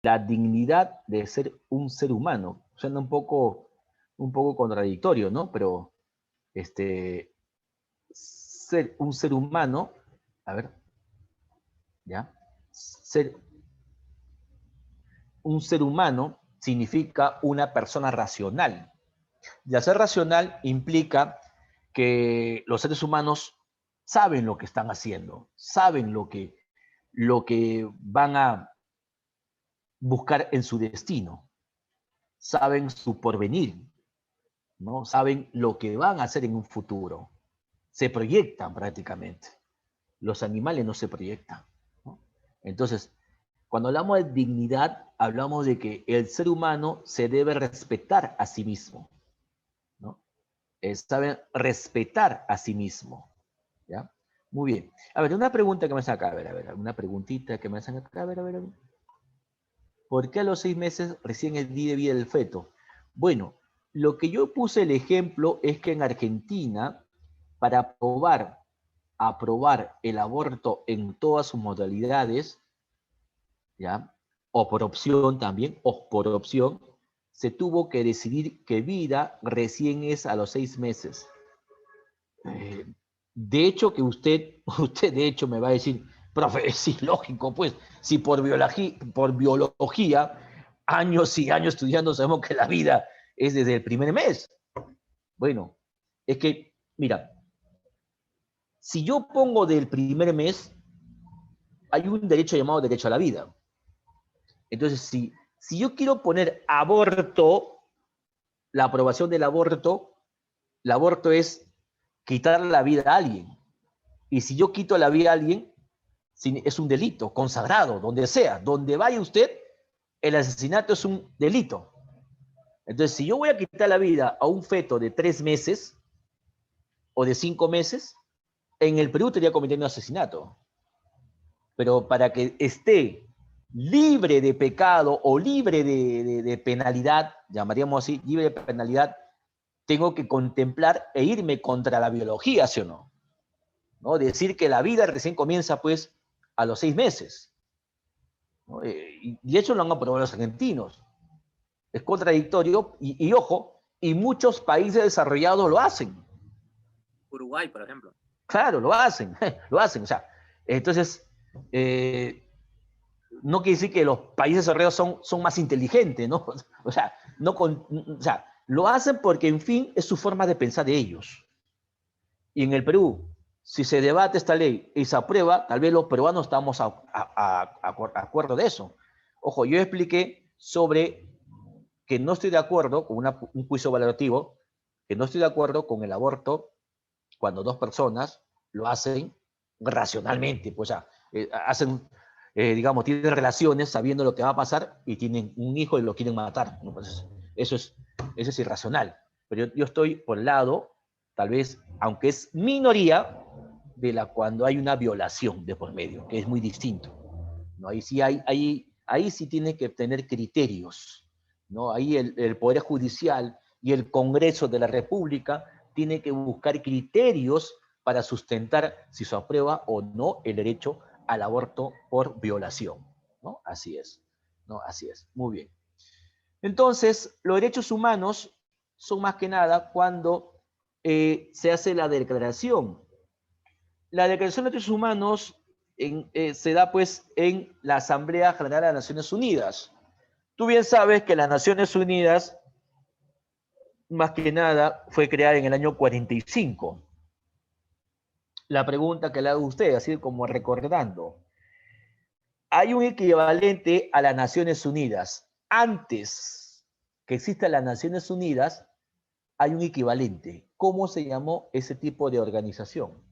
la dignidad de ser un ser humano. Suena un poco contradictorio, ¿no? Pero ser un ser humano, a ver, ¿ya? Ser un ser humano significa una persona racional. Y al ser racional implica que los seres humanos saben lo que están haciendo, saben lo que van a buscar en su destino, saben su porvenir, ¿no? Saben lo que van a hacer en un futuro, se proyectan prácticamente. Los animales no se proyectan, ¿no? Entonces, cuando hablamos de dignidad, hablamos de que el ser humano se debe respetar a sí mismo, ¿no? Sabe respetar a sí mismo, ¿ya? Muy bien. A ver, una pregunta que me hacen acá, a ver, una preguntita que me hacen acá, a ver. ¿Por qué a los 6 meses recién el día de vida del feto? Bueno, lo que yo puse el ejemplo es que en Argentina, para aprobar el aborto en todas sus modalidades, ¿ya? O por opción también, o por opción, se tuvo que decidir que vida recién es a los 6 meses. Eh, de hecho, que usted de hecho me va a decir, profe, es ilógico, pues, si por biología, años y años estudiando, sabemos que la vida es desde el primer mes. Bueno, es que, mira, si yo pongo del primer mes, hay un derecho llamado derecho a la vida. Entonces, si yo quiero poner aborto, la aprobación del aborto, el aborto es quitar la vida a alguien. Y si yo quito la vida a alguien, es un delito consagrado, donde sea, donde vaya usted, el asesinato es un delito. Entonces, si yo voy a quitar la vida a un feto de 3 meses o de 5 meses, en el Perú estaría cometiendo un asesinato. Pero para que esté libre de pecado o libre de penalidad, llamaríamos así, libre de penalidad, tengo que contemplar e irme contra la biología, ¿sí o no? ¿No? Decir que la vida recién comienza, pues, a los 6 meses. ¿No? Y eso lo han aprobado los argentinos. Es contradictorio y ojo, y muchos países desarrollados lo hacen. Uruguay, por ejemplo. Claro, lo hacen, lo hacen. O sea, entonces, no quiere decir que los países desarrollados son más inteligentes, ¿no? O sea, o sea, lo hacen porque, en fin, es su forma de pensar de ellos. Y en el Perú, si se debate esta ley y se aprueba, tal vez los peruanos estamos a acuerdo de eso. Ojo, yo expliqué sobre que no estoy de acuerdo con un juicio valorativo, que no estoy de acuerdo con el aborto cuando dos personas lo hacen racionalmente, pues ya, hacen, digamos, tienen relaciones sabiendo lo que va a pasar y tienen un hijo y lo quieren matar, ¿no? Pues eso es irracional. Pero yo estoy por el lado, tal vez, aunque es minoría, cuando hay una violación de por medio, que es muy distinto, ¿no? Ahí sí tiene que tener criterios, ¿no? Ahí el Poder Judicial y el Congreso de la República tiene que buscar criterios para sustentar si se aprueba o no el derecho al aborto por violación, ¿no? Así es, ¿no? Así es. Muy bien. Entonces, los derechos humanos son más que nada cuando se hace la declaración. La Declaración de Derechos Humanos se da pues en la Asamblea General de las Naciones Unidas. Tú bien sabes que las Naciones Unidas, más que nada, fue creada en el año 45. La pregunta que le hago a usted, así como recordando, ¿hay un equivalente a las Naciones Unidas? Antes que existan las Naciones Unidas, hay un equivalente. ¿Cómo se llamó ese tipo de organización?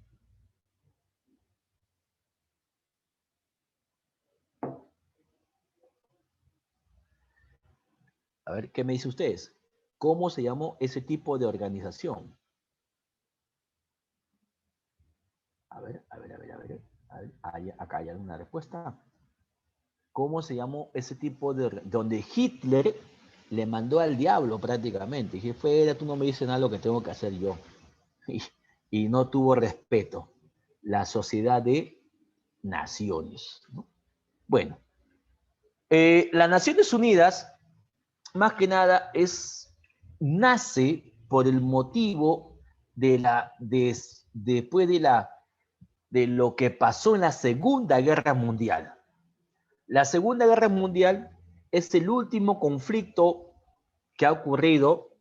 A ver, ¿qué me dice ustedes? ¿Cómo se llamó ese tipo de organización? Acá hay alguna respuesta. ¿Cómo se llamó ese tipo de... donde Hitler le mandó al diablo prácticamente? Dije, fuera, tú no me dices nada lo que tengo que hacer yo. Y, y no tuvo respeto. La Sociedad de Naciones, ¿no? Bueno, Las Naciones Unidas, más que nada, nace por el motivo después de lo que pasó en la Segunda Guerra Mundial. La Segunda Guerra Mundial es el último conflicto que ha ocurrido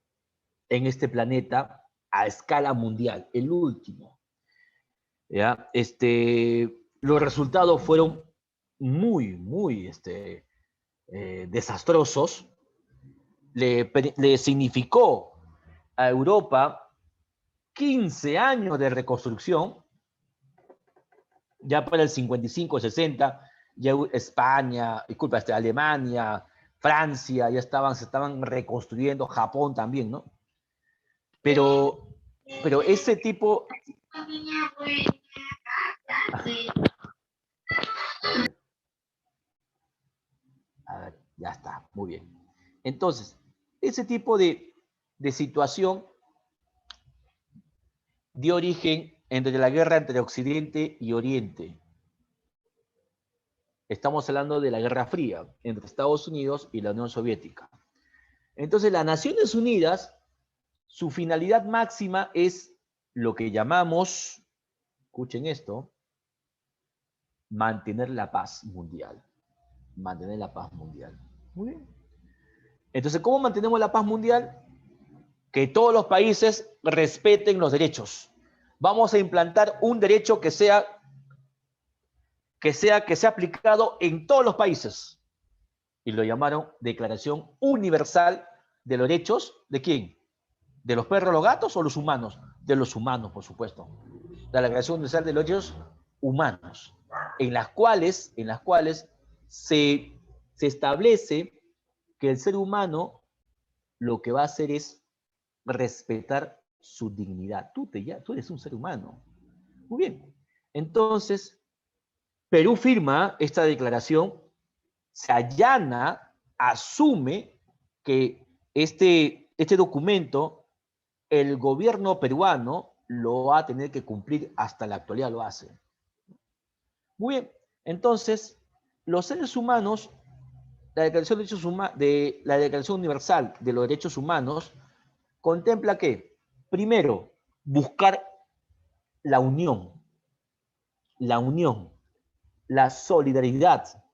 en este planeta a escala mundial, el último. ¿Ya? Los resultados fueron muy desastrosos. Le significó a Europa 15 años de reconstrucción. Ya para el 55-60, ya España, disculpa, Alemania, Francia, ya se estaban reconstruyendo, Japón también, ¿no? Pero ese tipo... A ver, ya está, muy bien. Entonces, ese tipo de situación dio origen entre la guerra entre Occidente y Oriente. Estamos hablando de la Guerra Fría entre Estados Unidos y la Unión Soviética. Entonces, las Naciones Unidas, su finalidad máxima es lo que llamamos, escuchen esto, mantener la paz mundial. Mantener la paz mundial. Muy bien. Entonces, ¿cómo mantenemos la paz mundial? Que todos los países respeten los derechos. Vamos a implantar un derecho que sea aplicado en todos los países. Y lo llamaron Declaración Universal de los Derechos, ¿de quién? ¿De los perros, los gatos o los humanos? De los humanos, por supuesto. La Declaración Universal de los Derechos Humanos, en las cuales se establece que el ser humano lo que va a hacer es respetar su dignidad. Tú eres un ser humano. Muy bien. Entonces, Perú firma esta declaración, se allana, asume que este documento, el gobierno peruano lo va a tener que cumplir, hasta la actualidad lo hace. Muy bien. Entonces, los seres humanos, la Declaración Universal de los Derechos Humanos, contempla que, primero, buscar la unión, la solidaridad,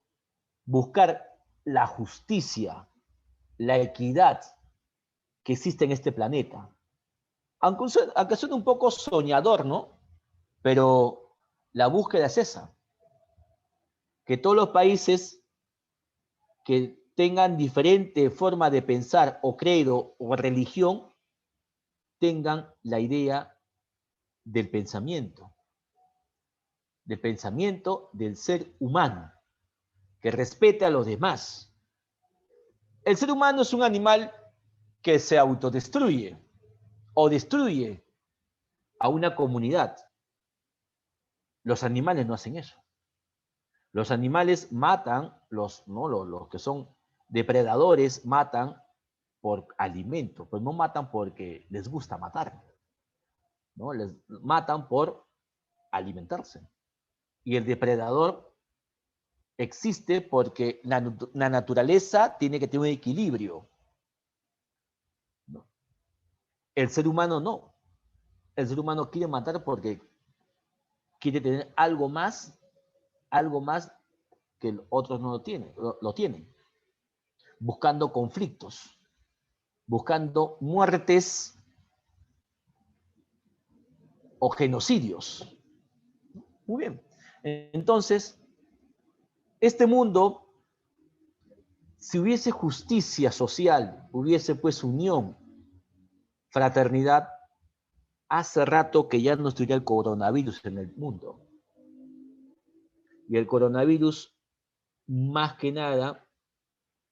buscar la justicia, la equidad que existe en este planeta. Aunque suene un poco soñador, ¿no? Pero la búsqueda es esa. Que todos los países que tengan diferente forma de pensar o credo o religión tengan la idea del pensamiento del ser humano, que respete a los demás. El ser humano es un animal que se autodestruye o destruye a una comunidad. Los animales no hacen eso. Los animales matan, los que son depredadores matan por alimento, pues no matan porque les gusta matar, ¿no? Les matan por alimentarse. Y el depredador existe porque la naturaleza tiene que tener un equilibrio, ¿no? El ser humano no. El ser humano quiere matar porque quiere tener algo más que otros no lo tienen. Buscando conflictos, buscando muertes o genocidios. Muy bien. Entonces, este mundo, si hubiese justicia social, hubiese pues unión, fraternidad, hace rato que ya no estuviera el coronavirus en el mundo. Y el coronavirus, más que nada,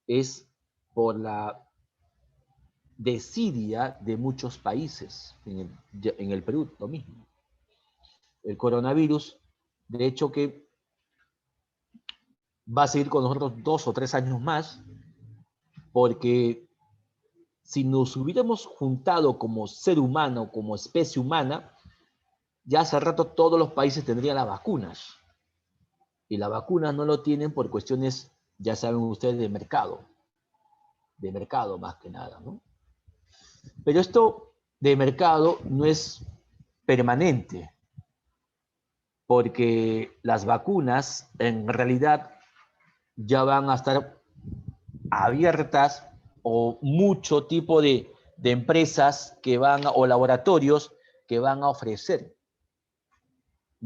es por la desidia de muchos países, en el Perú lo mismo. El coronavirus, de hecho que va a seguir con nosotros 2 o 3 años más, porque si nos hubiéramos juntado como ser humano, como especie humana, ya hace rato todos los países tendrían las vacunas. Y las vacunas no lo tienen por cuestiones ya saben ustedes, de mercado más que nada, ¿no? Pero esto de mercado no es permanente, porque las vacunas en realidad ya van a estar abiertas o mucho tipo de empresas que van o laboratorios que van a ofrecer.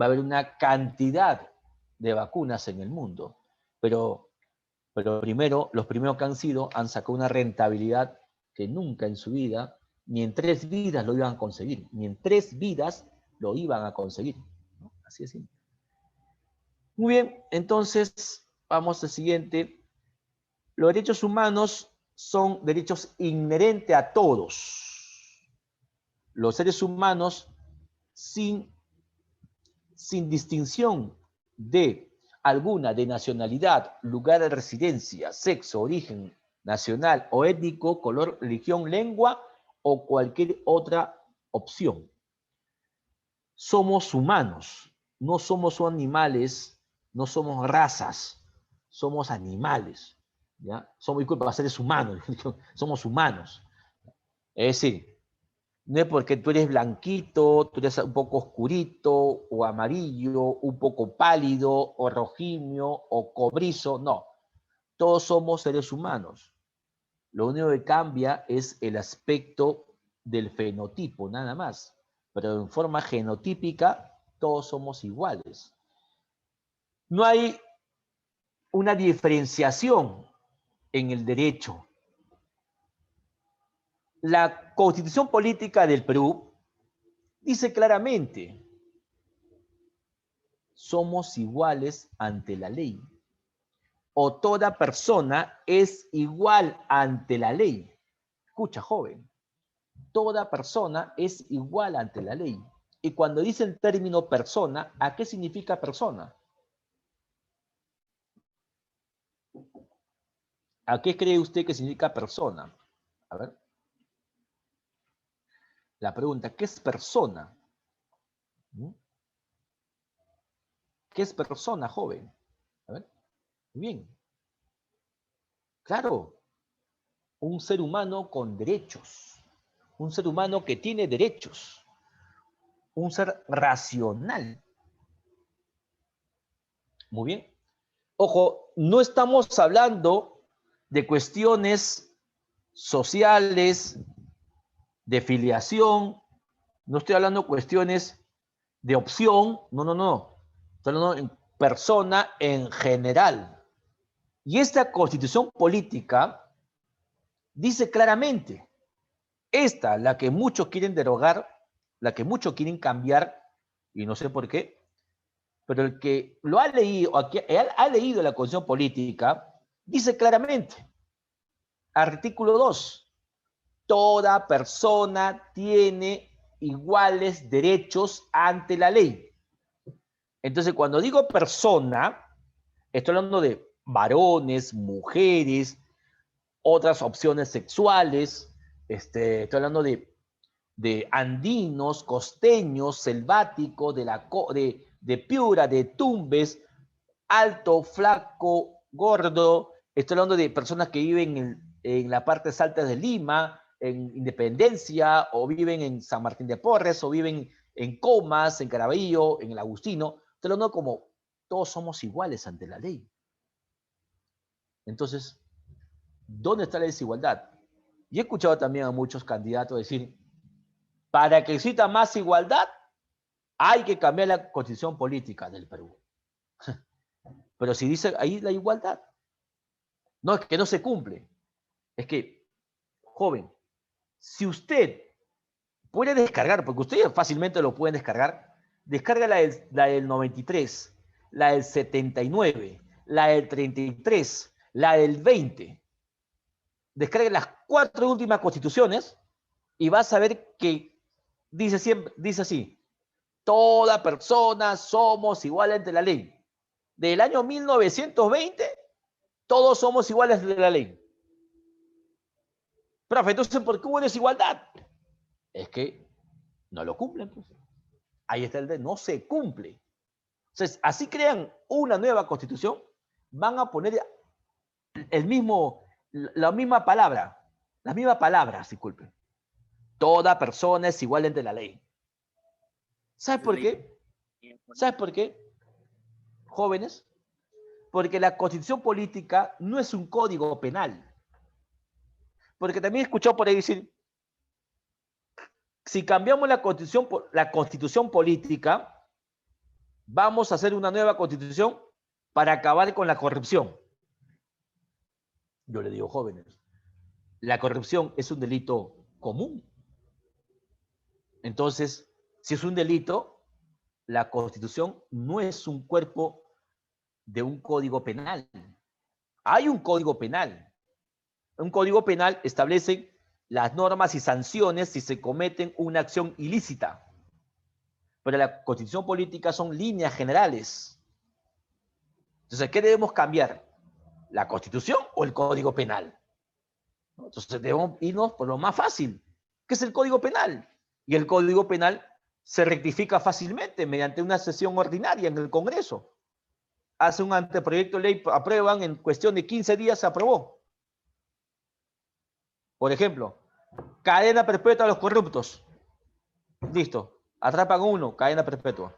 Va a haber una cantidad de vacunas en el mundo, pero primero, los primeros que han sacado una rentabilidad que nunca en su vida, ni en 3 vidas lo iban a conseguir, ni en 3 vidas lo iban a conseguir, ¿no? Así es simple. Muy bien, entonces vamos al siguiente. Los derechos humanos son derechos inherentes a todos. Los seres humanos, sin distinción de alguna de nacionalidad, lugar de residencia, sexo, origen nacional o étnico, color, religión, lengua o cualquier otra opción. Somos humanos, no somos animales, no somos razas, somos animales, ¿ya? Somos, disculpa, seres humanos, somos humanos. Es decir, no es porque tú eres blanquito, tú eres un poco oscurito, o amarillo, un poco pálido, o rojinio, o cobrizo, no. Todos somos seres humanos. Lo único que cambia es el aspecto del fenotipo, nada más. Pero en forma genotípica, todos somos iguales. No hay una diferenciación en el derecho. La Constitución Política del Perú dice claramente: somos iguales ante la ley. O toda persona es igual ante la ley. Escucha, joven. Toda persona es igual ante la ley. Y cuando dice el término persona, ¿a qué significa persona? ¿A qué cree usted que significa persona? A ver. La pregunta, ¿qué es persona? ¿Qué es persona, joven? A ver. Bien. Claro, un ser humano con derechos. Un ser humano que tiene derechos. Un ser racional. Muy bien. Ojo, no estamos hablando de cuestiones sociales, de filiación, no estoy hablando de cuestiones de opción, no, no, no. Estoy hablando en persona en general. Y esta Constitución política dice claramente, esta, la que muchos quieren derogar, la que muchos quieren cambiar, y no sé por qué, pero el que lo ha leído, ha leído la Constitución política, dice claramente, artículo 2, toda persona tiene iguales derechos ante la ley. Entonces, cuando digo persona, estoy hablando de varones, mujeres, otras opciones sexuales, estoy hablando de andinos, costeños, selváticos, de Piura, de Tumbes, alto, flaco, gordo. Estoy hablando de personas que viven en las partes altas de Lima, en Independencia, o viven en San Martín de Porres, o viven en Comas, en Caraballo, en el Agustino. Estoy hablando como todos somos iguales ante la ley. Entonces, ¿dónde está la desigualdad? Y he escuchado también a muchos candidatos decir, para que exista más igualdad, hay que cambiar la constitución política del Perú. Pero si dice ahí la igualdad, no, es que no se cumple. Es que, joven, si usted puede descargar, porque ustedes fácilmente lo pueden descargar, descarga la del 93, la del 79, la del 33, la del 20. Descarga las 4 últimas constituciones y vas a ver que dice así, toda persona somos iguales ante la ley. Del año 1920, todos somos iguales ante la ley. Profe, entonces, ¿por qué hubo desigualdad? Es que no lo cumplen. Pues. Ahí está no se cumple. Entonces, así crean una nueva constitución, van a poner el mismo, la misma palabra, las mismas palabras, disculpe. Toda persona es igual ante la ley. ¿Sabes Esa es por ley. qué? ¿Sabes por qué, jóvenes? Porque la constitución política no es un código penal. Porque también he escuchado por ahí decir, si cambiamos la constitución política, vamos a hacer una nueva constitución para acabar con la corrupción. Yo le digo, jóvenes, la corrupción es un delito común. Entonces, si es un delito, la constitución no es un cuerpo de un código penal. Hay un código penal. Un código penal establece las normas y sanciones si se cometen una acción ilícita. Pero la constitución política son líneas generales. Entonces, ¿qué debemos cambiar? ¿La constitución o el código penal? Entonces, debemos irnos por lo más fácil, que es el código penal. Y el código penal se rectifica fácilmente mediante una sesión ordinaria en el Congreso. Hace un anteproyecto de ley, aprueban, en cuestión de 15 días se aprobó. Por ejemplo, cadena perpetua a los corruptos. Listo, atrapan a uno, cadena perpetua.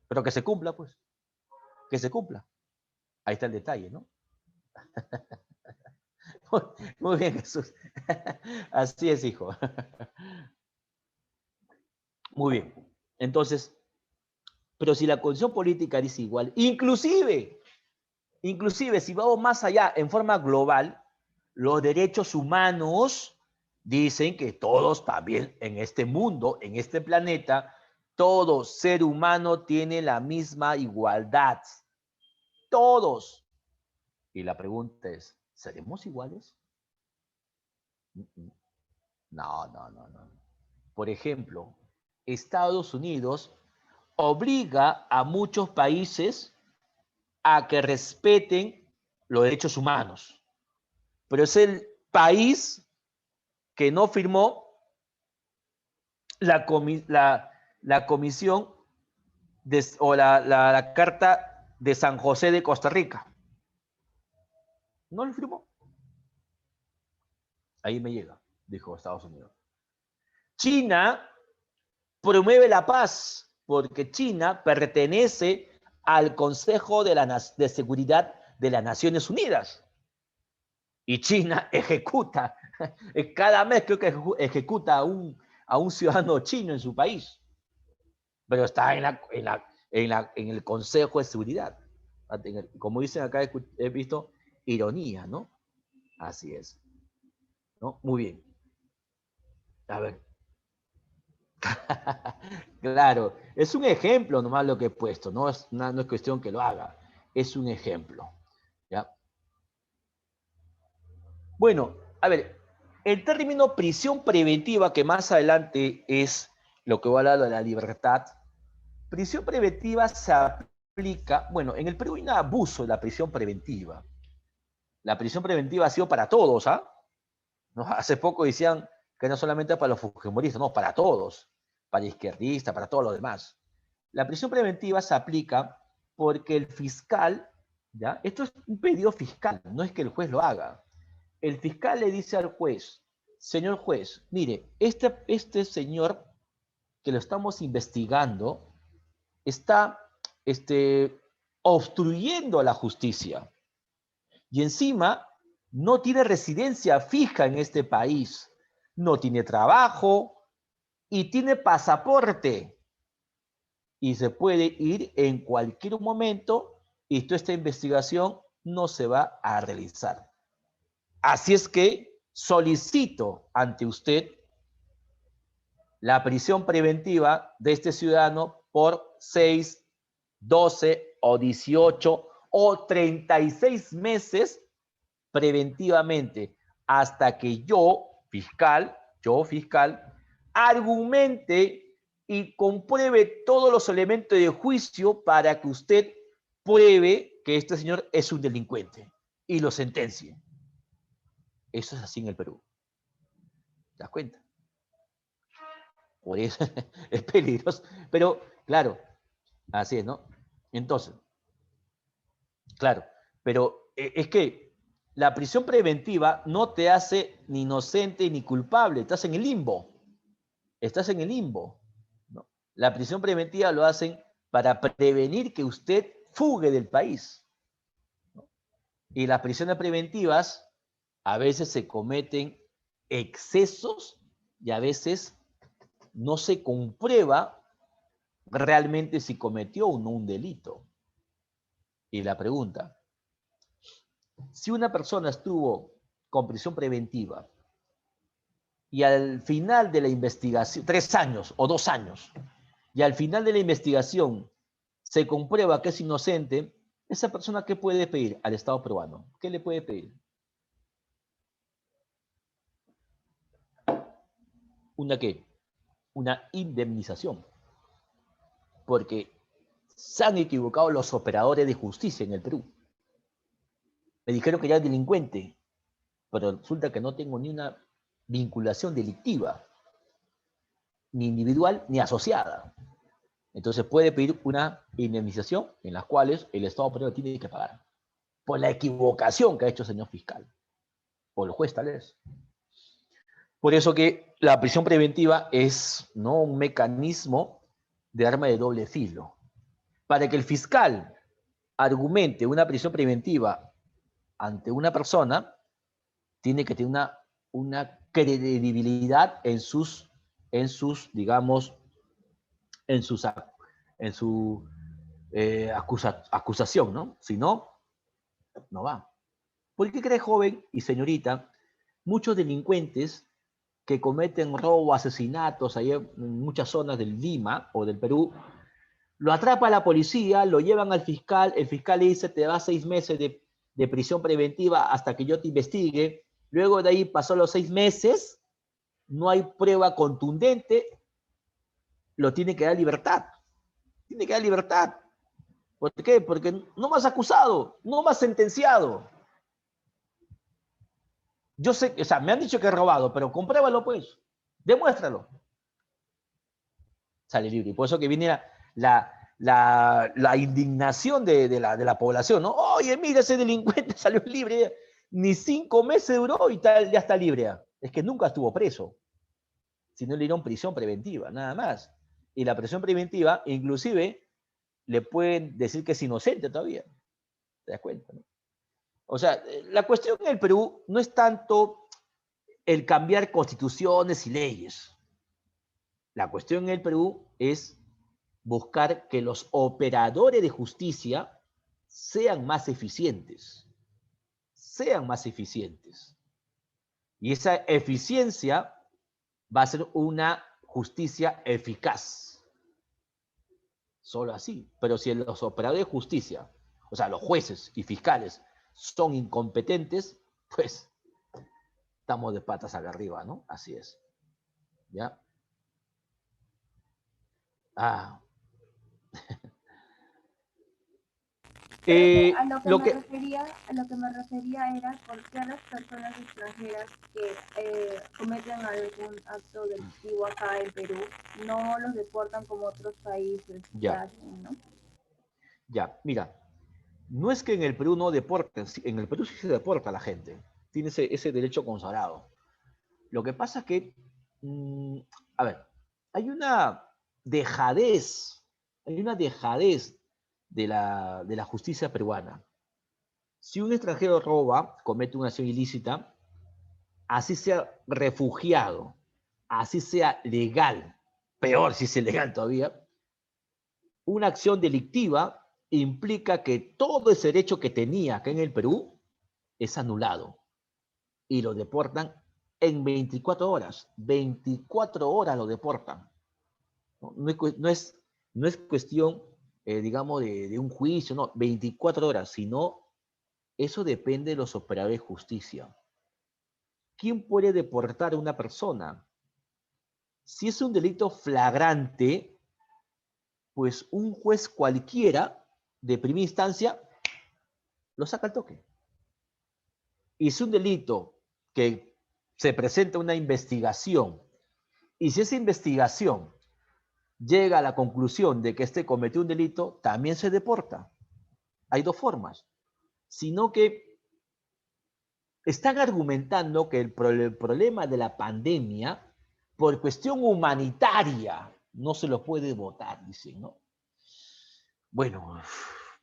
Pero que se cumpla, pues, que se cumpla. Ahí está el detalle, ¿no? Muy bien, Jesús. Así es, hijo. Muy bien. Entonces, pero si la condición política dice igual, inclusive si vamos más allá en forma global, los derechos humanos dicen que todos también en este mundo, en este planeta, todo ser humano tiene la misma igualdad. Todos. Y la pregunta es, ¿seremos iguales? No, no, no, no. Por ejemplo, Estados Unidos obliga a muchos países a que respeten los derechos humanos, pero es el país que no firmó la comisión o la Carta de San José de Costa Rica. No lo firmó. Ahí me llega, dijo Estados Unidos. China promueve la paz porque China pertenece al Consejo de Seguridad de las Naciones Unidas. Y China ejecuta, cada mes creo que ejecuta a un ciudadano chino en su país, pero está en el Consejo de Seguridad. Como dicen acá, he visto ironía, ¿no? Así es. ¿No? Muy bien. A ver. Claro, es un ejemplo nomás lo que he puesto, no es cuestión que lo haga, es un ejemplo. ¿Ya? Bueno, a ver, el término prisión preventiva, que más adelante es lo que va a hablar de la libertad, prisión preventiva se aplica, bueno, en el Perú hay un abuso de la prisión preventiva. La prisión preventiva ha sido para todos, ¿ah? ¿No? Hace poco decían que no solamente para los fujimoristas, no, para todos, para izquierdistas, para todos los demás. La prisión preventiva se aplica porque el fiscal, ¿ya? Esto es un pedido fiscal, no es que el juez lo haga. El fiscal le dice al juez, señor juez, mire, este señor que lo estamos investigando está obstruyendo a la justicia y encima no tiene residencia fija en este país, no tiene trabajo y tiene pasaporte y se puede ir en cualquier momento y toda esta investigación no se va a realizar. Así es que solicito ante usted la prisión preventiva de este ciudadano por 6, 12 o 18 o 36 meses preventivamente hasta que yo, fiscal, argumente y compruebe todos los elementos de juicio para que usted pruebe que este señor es un delincuente y lo sentencie. Eso es así en el Perú. ¿Te das cuenta? Por eso es peligroso. Pero, claro, así es, ¿no? Entonces, claro, pero es que la prisión preventiva no te hace ni inocente ni culpable, estás en el limbo. Estás en el limbo, ¿no? La prisión preventiva lo hacen para prevenir que usted fugue del país, ¿no? Y las prisiones preventivas a veces se cometen excesos y a veces no se comprueba realmente si cometió o no un delito. Y la pregunta, si una persona estuvo con prisión preventiva y al final de la investigación, 3 años o 2 años, y al final de la investigación se comprueba que es inocente, esa persona, ¿qué puede pedir al Estado peruano? ¿Qué le puede pedir? ¿Una qué? Una indemnización. Porque se han equivocado los operadores de justicia en el Perú. Me dijeron que ya es delincuente, pero resulta que no tengo ni una vinculación delictiva, ni individual ni asociada. Entonces puede pedir una indemnización en las cuales el Estado peruano tiene que pagar por la equivocación que ha hecho el señor fiscal, o el juez tal vez. Por eso que la prisión preventiva es, ¿no?, un mecanismo de arma de doble filo. Para que el fiscal argumente una prisión preventiva ante una persona, tiene que tener una credibilidad digamos, en su acusación, ¿no? Si no, no va. ¿Por qué cree, joven y señorita, muchos delincuentes que cometen robo, asesinatos ahí en muchas zonas del Lima o del Perú, lo atrapa la policía, lo llevan al fiscal, el fiscal le dice, te vas 6 meses de prisión preventiva hasta que yo te investigue, luego de ahí pasó los 6 meses, no hay prueba contundente, lo tiene que dar libertad. Tiene que dar libertad. ¿Por qué? Porque no más acusado, no más sentenciado. Yo sé, o sea, me han dicho que he robado, pero compruébalo pues, demuéstralo. Sale libre. Y por eso que viene la indignación de la población, ¿no? Oye, mira, ese delincuente salió libre, ni 5 meses duró y tal, ya está libre. Es que nunca estuvo preso, sino le dieron prisión preventiva, nada más. Y la prisión preventiva, inclusive, le pueden decir que es inocente todavía. ¿Te das cuenta, no? O sea, la cuestión en el Perú no es tanto el cambiar constituciones y leyes. La cuestión en el Perú es buscar que los operadores de justicia sean más eficientes. Sean más eficientes. Y esa eficiencia va a ser una justicia eficaz. Solo así. Pero si los operadores de justicia, o sea, los jueces y fiscales, son incompetentes, pues estamos de patas acá arriba, ¿no? Así es. ¿Ya? Ah. Pero a lo que Lo me que... refería, era por qué a las personas extranjeras que cometen algún acto delictivo acá en Perú no los deportan como otros países que Ya, hacen, ¿no? ya. Mira, no es que en el Perú no deporten, en el Perú sí se deporta a la gente. Tiene ese derecho consagrado. Lo que pasa es que, a ver, hay una dejadez, de la justicia peruana. Si un extranjero roba, comete una acción ilícita, así sea refugiado, así sea legal, peor si es ilegal todavía, una acción delictiva implica que todo ese derecho que tenía acá en el Perú es anulado y lo deportan en 24 horas. 24 horas lo deportan. No, no es cuestión, digamos, de un juicio, no, 24 horas, sino eso depende de los operadores de justicia. ¿Quién puede deportar a una persona? Si es un delito flagrante, pues un juez cualquiera de primera instancia lo saca al toque. Y si un delito que se presenta una investigación, y si esa investigación llega a la conclusión de que este cometió un delito, también se deporta. Hay 2 formas. Sino que están argumentando que el problema de la pandemia, por cuestión humanitaria, no se lo puede votar, dicen, ¿no? Bueno,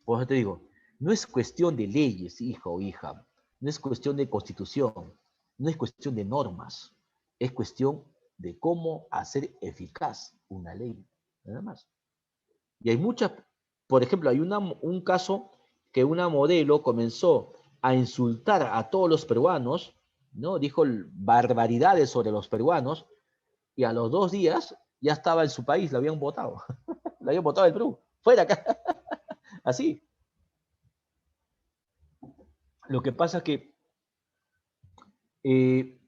por eso te digo, no es cuestión de leyes, hijo o hija, no es cuestión de constitución, no es cuestión de normas, es cuestión de cómo hacer eficaz una ley, nada más. Y hay muchas, por ejemplo, hay un caso que una modelo comenzó a insultar a todos los peruanos, ¿no? Dijo barbaridades sobre los peruanos, y a los 2 días ya estaba en su país, la habían votado. La habían votado del Perú, fuera acá, así. Lo que pasa es que eh,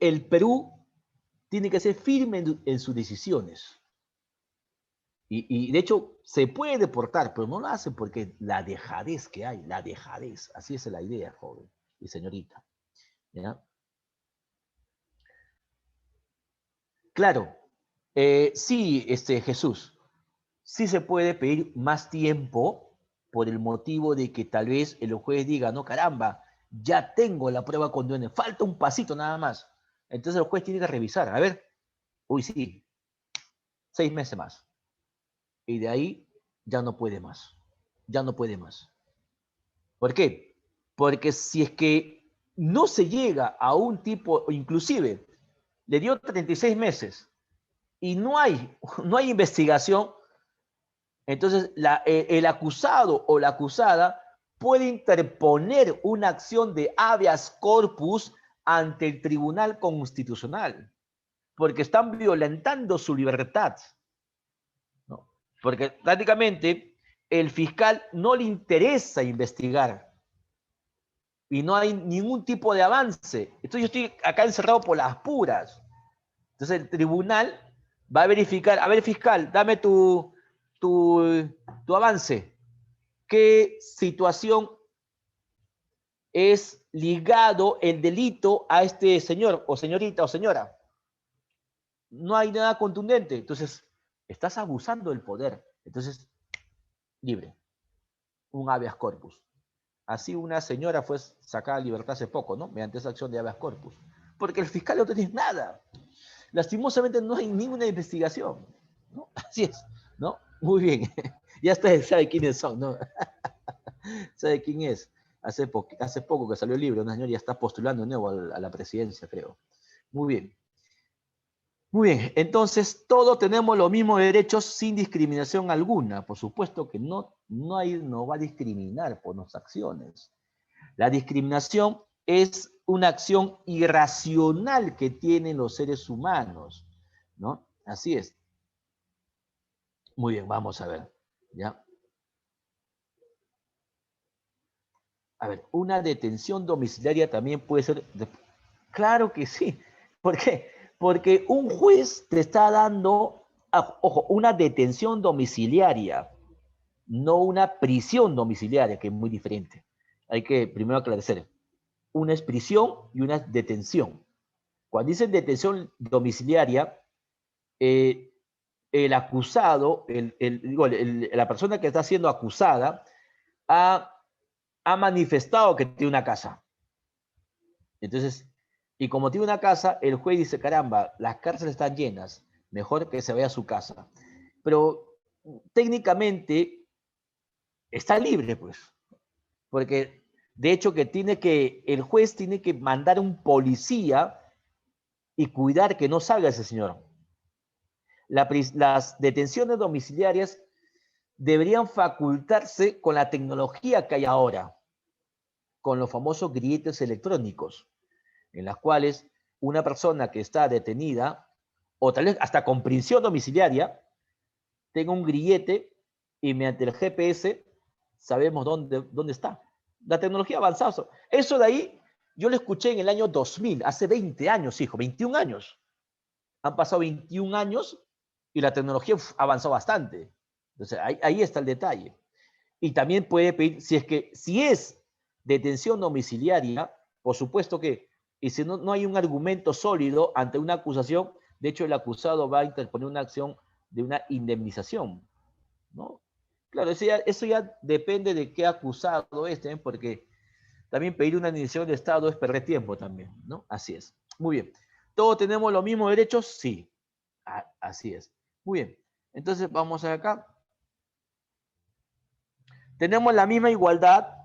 el Perú tiene que ser firme en sus decisiones. Y de hecho se puede deportar, pero no lo hacen porque la dejadez que hay, la dejadez, así es la idea, joven y señorita. ¿Ya? Claro, sí, Jesús, sí se puede pedir más tiempo por el motivo de que tal vez el juez diga, no, caramba, ya tengo la prueba contundente, falta un pasito nada más. Entonces el juez tiene que revisar, a ver, uy, sí, 6 meses más. Y de ahí ya no puede más, ya no puede más. ¿Por qué? Porque si es que no se llega a un tipo, inclusive le dio 36 meses y no hay investigación, entonces el acusado o la acusada puede interponer una acción de habeas corpus ante el Tribunal Constitucional, porque están violentando su libertad, ¿no? Porque prácticamente el fiscal no le interesa investigar y no hay ningún tipo de avance. Entonces yo estoy acá encerrado por las puras. Entonces el tribunal va a verificar, a ver fiscal, dame tu avance. ¿Qué situación es ligado el delito a este señor o señorita o señora? No hay nada contundente. Entonces, estás abusando del poder. Entonces, libre. Un habeas corpus. Así una señora fue sacada a libertad hace poco, ¿no? Mediante esa acción de habeas corpus. Porque el fiscal no tiene nada. Lastimosamente no hay ninguna investigación, ¿no? Así es, ¿no? Muy bien. Ya ustedes saben quiénes son, ¿no? ¿Sabe quién es? Hace poco que salió el libro, una señora ya está postulando de nuevo a la presidencia, creo. Muy bien. Muy bien, entonces todos tenemos los mismos derechos sin discriminación alguna. Por supuesto que no va a discriminar por nuestras acciones. La discriminación es una acción irracional que tienen los seres humanos, ¿no? Así es. Muy bien, vamos a ver, ¿ya? A ver, una detención domiciliaria también puede ser... Claro que sí. ¿Por qué? Porque un juez te está dando, ojo, una detención domiciliaria, no una prisión domiciliaria, que es muy diferente. Hay que primero aclarecer. Una es prisión y una es detención. Cuando dicen detención domiciliaria, el acusado, la persona que está siendo acusada, ha manifestado que tiene una casa. Entonces, y como tiene una casa, el juez dice, caramba, las cárceles están llenas, mejor que se vaya a su casa. Pero técnicamente está libre, pues, porque de hecho el juez tiene que mandar un policía y cuidar que no salga ese señor. Las detenciones domiciliarias deberían facultarse con la tecnología que hay ahora, con los famosos grilletes electrónicos, en las cuales una persona que está detenida, o tal vez hasta con prisión domiciliaria, tenga un grillete y mediante el GPS sabemos dónde está. La tecnología avanzada. Eso de ahí, yo lo escuché en el año 2000, hace 20 años, hijo, 21 años. Han pasado 21 años y la tecnología avanzó bastante. Entonces, ahí está el detalle. Y también puede pedir, si es detención domiciliaria, por supuesto que, y si no hay un argumento sólido ante una acusación, de hecho el acusado va a interponer una acción de una indemnización, ¿no? Claro, eso ya depende de qué acusado es, ¿eh? Porque también pedir una iniciación de Estado es perder tiempo también, ¿no? Así es. Muy bien. ¿Todos tenemos los mismos derechos? Sí. Así es. Muy bien. Entonces vamos acá. Tenemos la misma igualdad,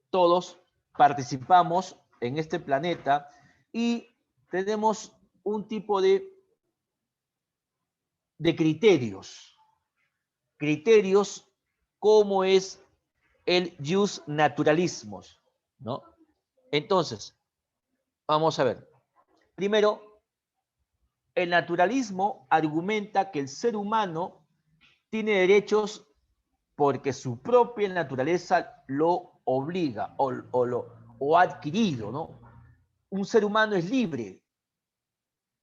todos participamos en este planeta y tenemos un tipo de criterios. Criterios como es el jus naturalismus, ¿no? Entonces, vamos a ver. Primero, el naturalismo argumenta que el ser humano tiene derechos porque su propia naturaleza lo obliga o ha adquirido, ¿no? Un ser humano es libre,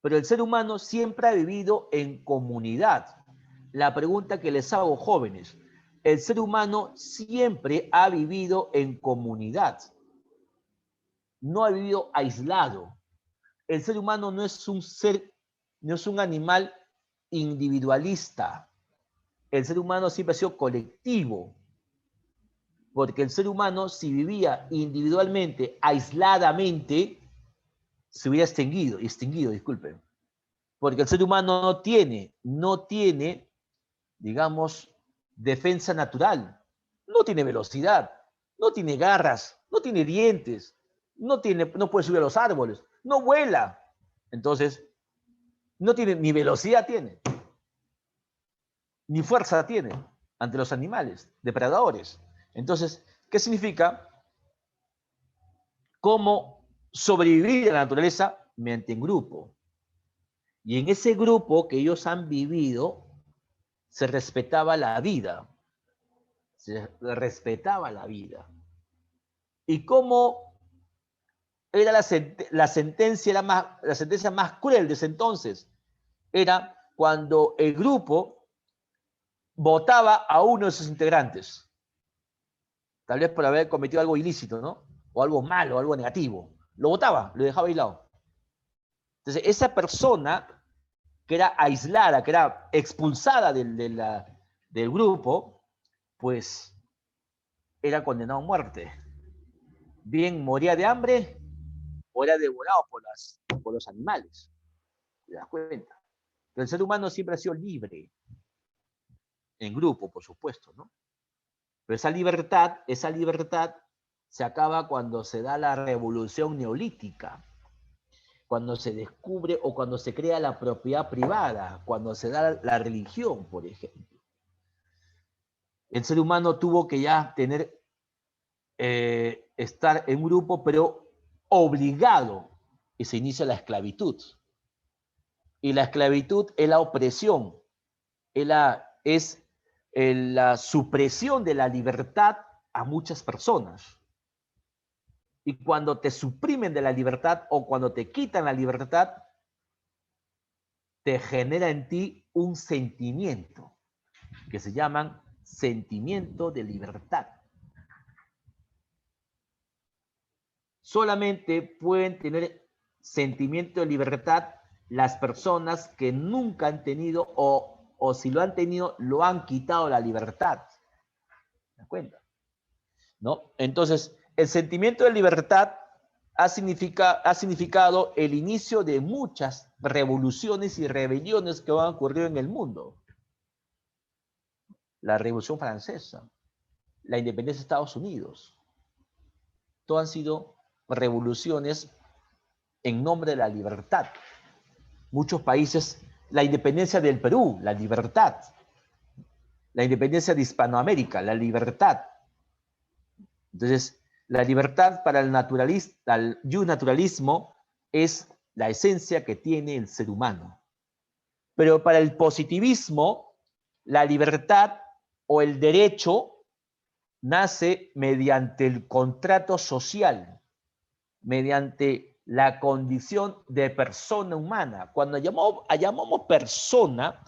pero el ser humano siempre ha vivido en comunidad. La pregunta que les hago, jóvenes, el ser humano siempre ha vivido en comunidad, no ha vivido aislado. El ser humano no es un ser, no es un animal individualista. El ser humano siempre ha sido colectivo, porque el ser humano, si vivía individualmente, aisladamente, se hubiera extinguido, disculpen. Porque el ser humano no tiene, digamos, defensa natural, no tiene velocidad, no tiene garras, no tiene dientes, no puede subir a los árboles, no vuela. Entonces, no tiene ni velocidad tiene, ni fuerza tiene ante los animales, depredadores. Entonces, ¿qué significa? ¿Cómo sobrevivir a la naturaleza? Mediante un grupo. Y en ese grupo que ellos han vivido, se respetaba la vida. Se respetaba la vida. ¿Y cómo era la sentencia más cruel de ese entonces? Era cuando el grupo votaba a uno de sus integrantes. Tal vez por haber cometido algo ilícito, ¿no? O algo malo, algo negativo. Lo votaba, lo dejaba aislado. Entonces, esa persona que era aislada, que era expulsada del grupo, pues era condenado a muerte. Bien moría de hambre o era devorado por los animales. ¿Te das cuenta? Pero el ser humano siempre ha sido libre, en grupo, por supuesto, ¿no? Pero esa libertad se acaba cuando se da la revolución neolítica, cuando se descubre o cuando se crea la propiedad privada, cuando se da la religión, por ejemplo. El ser humano tuvo que ya estar en un grupo, pero obligado, y se inicia la esclavitud. Y la esclavitud es la opresión, es la supresión de la libertad a muchas personas. Y cuando te suprimen de la libertad o cuando te quitan la libertad, te genera en ti un sentimiento que se llaman sentimiento de libertad. Solamente pueden tener sentimiento de libertad las personas que nunca han tenido o si lo han tenido, lo han quitado la libertad. ¿Se dan cuenta? ¿No? Entonces, el sentimiento de libertad ha significado el inicio de muchas revoluciones y rebeliones que han ocurrido en el mundo. La Revolución Francesa, la independencia de Estados Unidos, todo han sido revoluciones en nombre de la libertad. Muchos países, la independencia del Perú, la libertad. La independencia de Hispanoamérica, la libertad. Entonces, la libertad para el naturalismo es la esencia que tiene el ser humano. Pero para el positivismo, la libertad o el derecho nace mediante el contrato social, mediante la condición de persona humana. Cuando llamamos persona,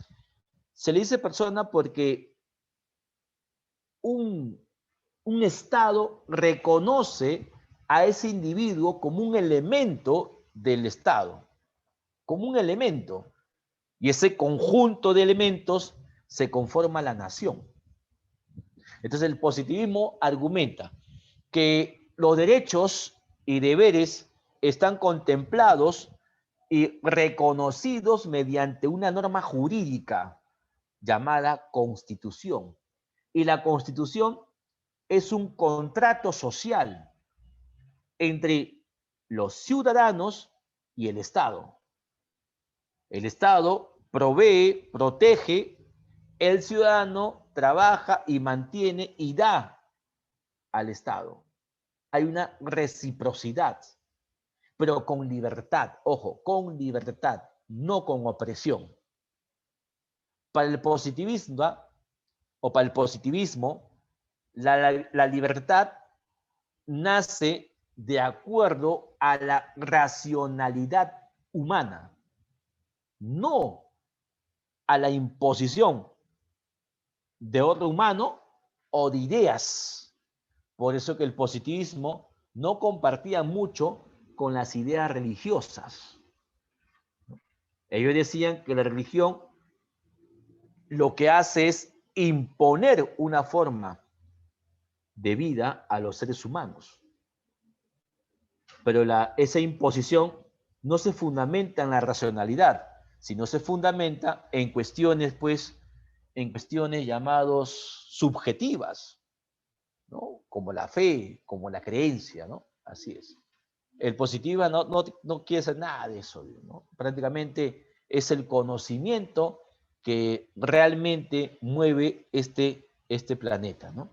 se le dice persona porque un Estado reconoce a ese individuo como un elemento del Estado, como un elemento. Y ese conjunto de elementos se conforma la nación. Entonces el positivismo argumenta que los derechos y deberes están contemplados y reconocidos mediante una norma jurídica llamada Constitución. Y la Constitución es un contrato social entre los ciudadanos y el Estado. El Estado provee, protege, el ciudadano trabaja y mantiene y da al Estado. Hay una reciprocidad, pero con libertad, ojo, con libertad, no con opresión. Para el positivismo, la libertad nace de acuerdo a la racionalidad humana, no a la imposición de otro humano o de ideas. Por eso que el positivismo no compartía mucho con las ideas religiosas. Ellos decían que la religión lo que hace es imponer una forma de vida a los seres humanos. Pero esa imposición no se fundamenta en la racionalidad, sino se fundamenta en cuestiones, pues, en cuestiones llamadas subjetivas, ¿no? Como la fe, como la creencia, ¿no? Así es. El positivismo no quiere hacer nada de eso, ¿no? Prácticamente es el conocimiento que realmente mueve este planeta, ¿no?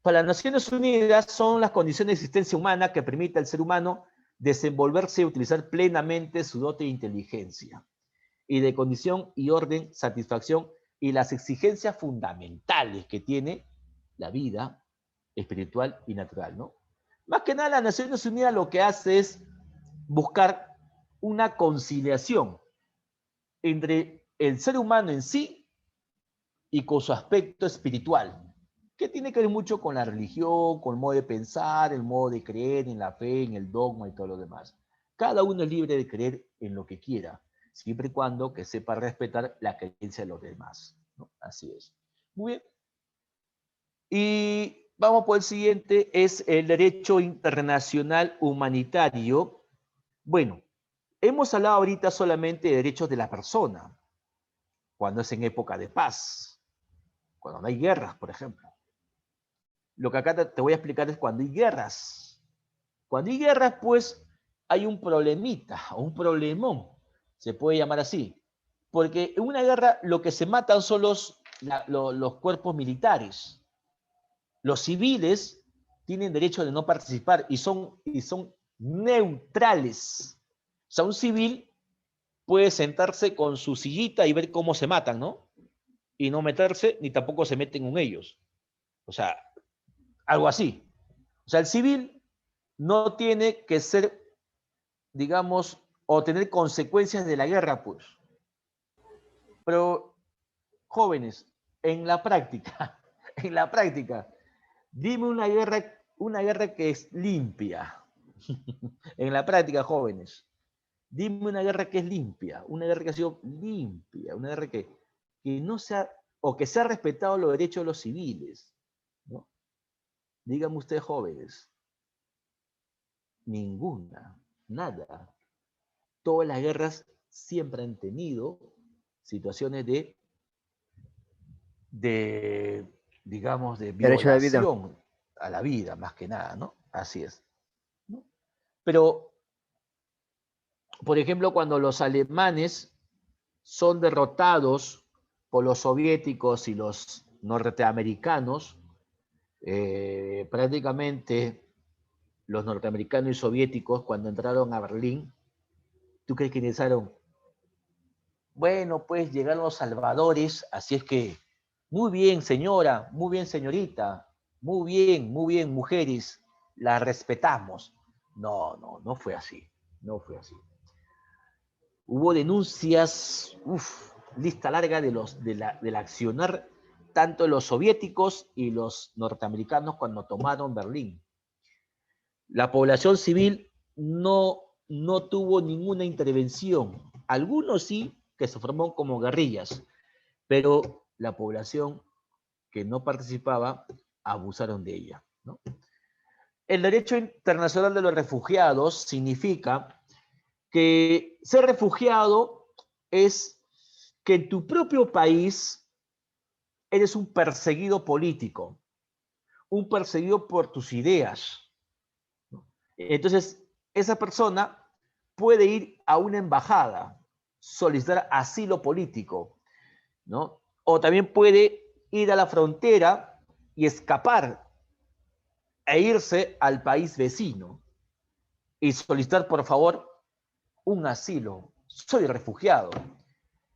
Para las Naciones Unidas son las condiciones de existencia humana que permite al ser humano desenvolverse y utilizar plenamente su dote de inteligencia y de condición y orden, satisfacción y las exigencias fundamentales que tiene la vida espiritual y natural, ¿no? Más que nada, las Naciones Unidas lo que hace es buscar una conciliación entre el ser humano en sí y con su aspecto espiritual, que tiene que ver mucho con la religión, con el modo de pensar, el modo de creer en la fe, en el dogma y todo lo demás. Cada uno es libre de creer en lo que quiera, siempre y cuando que sepa respetar la creencia de los demás, ¿no? Así es. Muy bien. Y vamos por el siguiente, es el derecho internacional humanitario. Bueno, hemos hablado ahorita solamente de derechos de la persona, cuando es en época de paz, cuando no hay guerras, por ejemplo. Lo que acá te voy a explicar es cuando hay guerras. Cuando hay guerras, pues, hay un problemita, o un problemón, se puede llamar así. Porque en una guerra lo que se matan son los cuerpos militares. Los civiles tienen derecho de no participar y son neutrales. O sea, un civil puede sentarse con su sillita y ver cómo se matan, ¿no? Y no meterse, ni tampoco se meten con ellos. O sea, algo así. O sea, el civil no tiene que ser, digamos, o tener consecuencias de la guerra, pues. Pero, jóvenes, en la práctica, dime una guerra que es limpia. En la práctica, jóvenes, dime una guerra que es limpia, una guerra que ha sido limpia, una guerra que no sea, o que se ha respetado los derechos de los civiles, ¿no? Díganme ustedes, jóvenes. Ninguna, nada. Todas las guerras siempre han tenido situaciones digamos, de Derecho de vida. violación a la vida, más que nada, ¿no? Así es, ¿no? Pero, por ejemplo, cuando los alemanes son derrotados por los soviéticos y los norteamericanos, prácticamente los norteamericanos y soviéticos, cuando entraron a Berlín, ¿tú crees que pensaron? Bueno, pues llegaron los salvadores, así es que, muy bien, señora, muy bien, señorita, muy bien, mujeres, la respetamos. No fue así, no fue así. Hubo denuncias, lista larga del accionar tanto de los soviéticos y los norteamericanos cuando tomaron Berlín. La población civil no tuvo ninguna intervención. Algunos sí, que se formaron como guerrillas, pero la población que no participaba abusaron de ella, ¿no? el derecho internacional de los refugiados significa que ser refugiado es que en tu propio país eres un perseguido político, un perseguido por tus ideas. Entonces, esa persona puede ir a una embajada, solicitar asilo político, ¿no? O también puede ir a la frontera y escapar e irse al país vecino y solicitar, por favor, un asilo. Soy refugiado.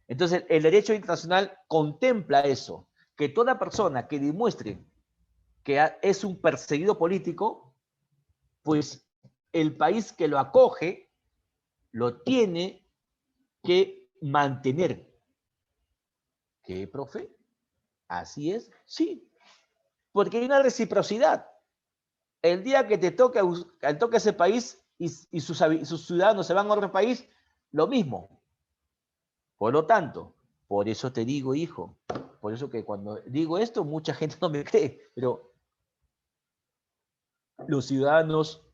Entonces, el derecho internacional contempla eso, que toda persona que demuestre que es un perseguido político, pues el país que lo acoge lo tiene que mantener. ¿Qué, profe? Así es, sí, porque hay una reciprocidad. El día que te toque ese país y sus ciudadanos se van a otro país, lo mismo. Por lo tanto, por eso te digo, hijo, por eso que cuando digo esto, mucha gente no me cree, pero los ciudadanos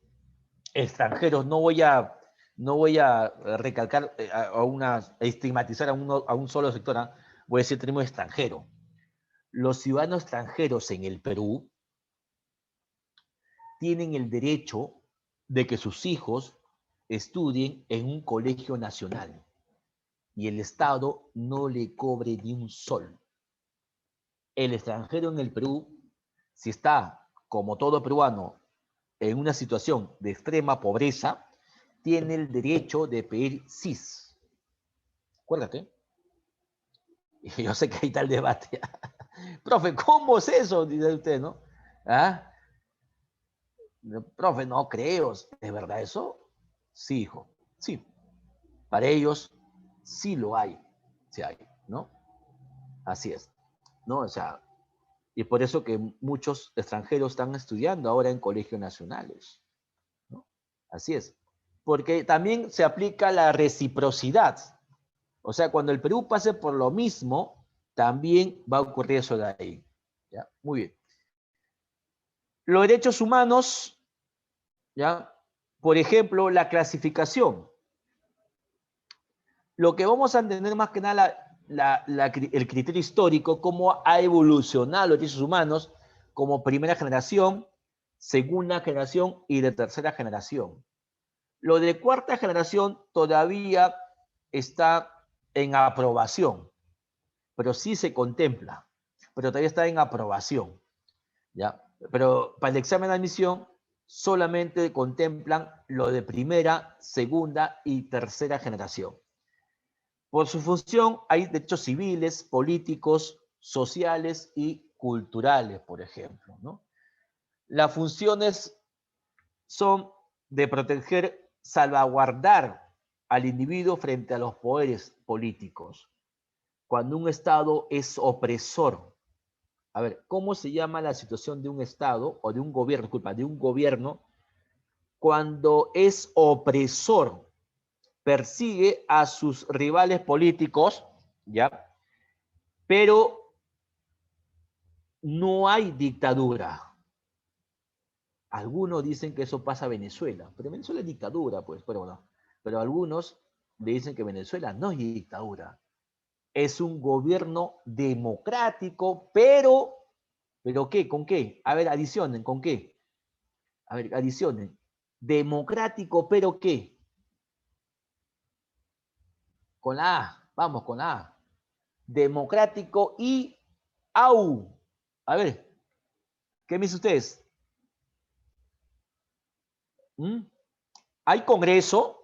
extranjeros, no voy a recalcar, a estigmatizar a un solo sector, ¿eh? Voy a decir el término extranjero. Los ciudadanos extranjeros en el Perú tienen el derecho de que sus hijos estudien en un colegio nacional y el Estado no le cobre ni un sol. El extranjero en el Perú, si está, como todo peruano, en una situación de extrema pobreza, tiene el derecho de pedir CIS. Acuérdate. Y yo sé que ahí está el debate. Profe, ¿cómo es eso? Dice usted, ¿no? ¿Ah? Profe, no creo. ¿Es verdad eso? Sí, hijo. Sí. Para ellos sí lo hay. Sí hay, ¿no? Así es. ¿No? O sea, y por eso que muchos extranjeros están estudiando ahora en colegios nacionales, ¿no? Así es. Porque también se aplica la reciprocidad. O sea, cuando el Perú pase por lo mismo, también va a ocurrir eso de ahí. ¿Ya? Muy bien. Los derechos humanos, ¿ya? Por ejemplo, la clasificación. Lo que vamos a entender más que nada el criterio histórico, cómo ha evolucionado los derechos humanos como primera generación, segunda generación y de tercera generación. Lo de cuarta generación todavía está en aprobación, pero sí se contempla, pero todavía está en aprobación, ¿ya? Pero para el examen de admisión solamente contemplan lo de primera, segunda y tercera generación. Por su función hay derechos civiles, políticos, sociales y culturales, por ejemplo, ¿no? Las funciones son de proteger, salvaguardar al individuo frente a los poderes políticos. Cuando un Estado es opresor, a ver, ¿cómo se llama la situación de un Estado o de un gobierno, disculpa, de un gobierno cuando es opresor? Persigue a sus rivales políticos, ¿ya? Pero no hay dictadura. Algunos dicen que eso pasa a Venezuela, pero Venezuela es dictadura, pues, pero bueno. Pero algunos dicen que Venezuela no es dictadura. Es un gobierno democrático, ¿pero qué? ¿Con qué? A ver, adicionen, ¿con qué? A ver, adicionen. Democrático, ¿pero qué? Con la A, vamos con la A. Democrático y AU. A ver, ¿qué me dicen ustedes? ¿Mm? ¿Hay Congreso?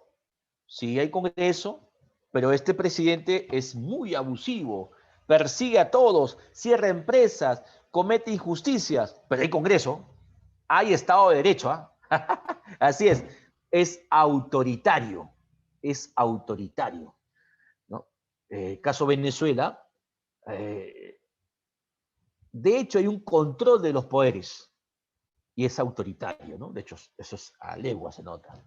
Sí, hay Congreso, pero este presidente es muy abusivo, persigue a todos, cierra empresas, comete injusticias, pero hay Congreso, hay Estado de Derecho, ¿ah? Así es autoritario, es autoritario, ¿no? Caso Venezuela, de hecho hay un control de los poderes y es autoritario, ¿no? De hecho, eso es a legua se nota.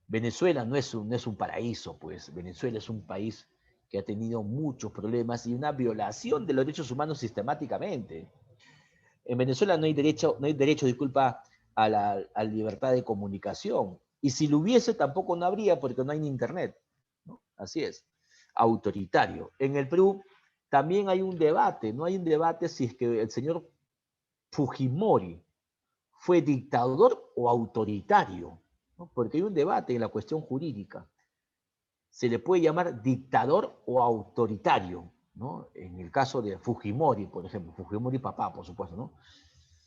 Venezuela no es un paraíso, pues Venezuela es un país que ha tenido muchos problemas y una violación de los derechos humanos sistemáticamente. En Venezuela no hay derecho, disculpa, a la libertad de comunicación. Y si lo hubiese, tampoco no habría, porque no hay ni internet, ¿no? Así es, autoritario. En el Perú también hay un debate, no hay un debate si es que el señor Fujimori fue dictador o autoritario, ¿no? Porque hay un debate en la cuestión jurídica. Se le puede llamar dictador o autoritario, ¿no? En el caso de Fujimori, por ejemplo, Fujimori papá, por supuesto, ¿no?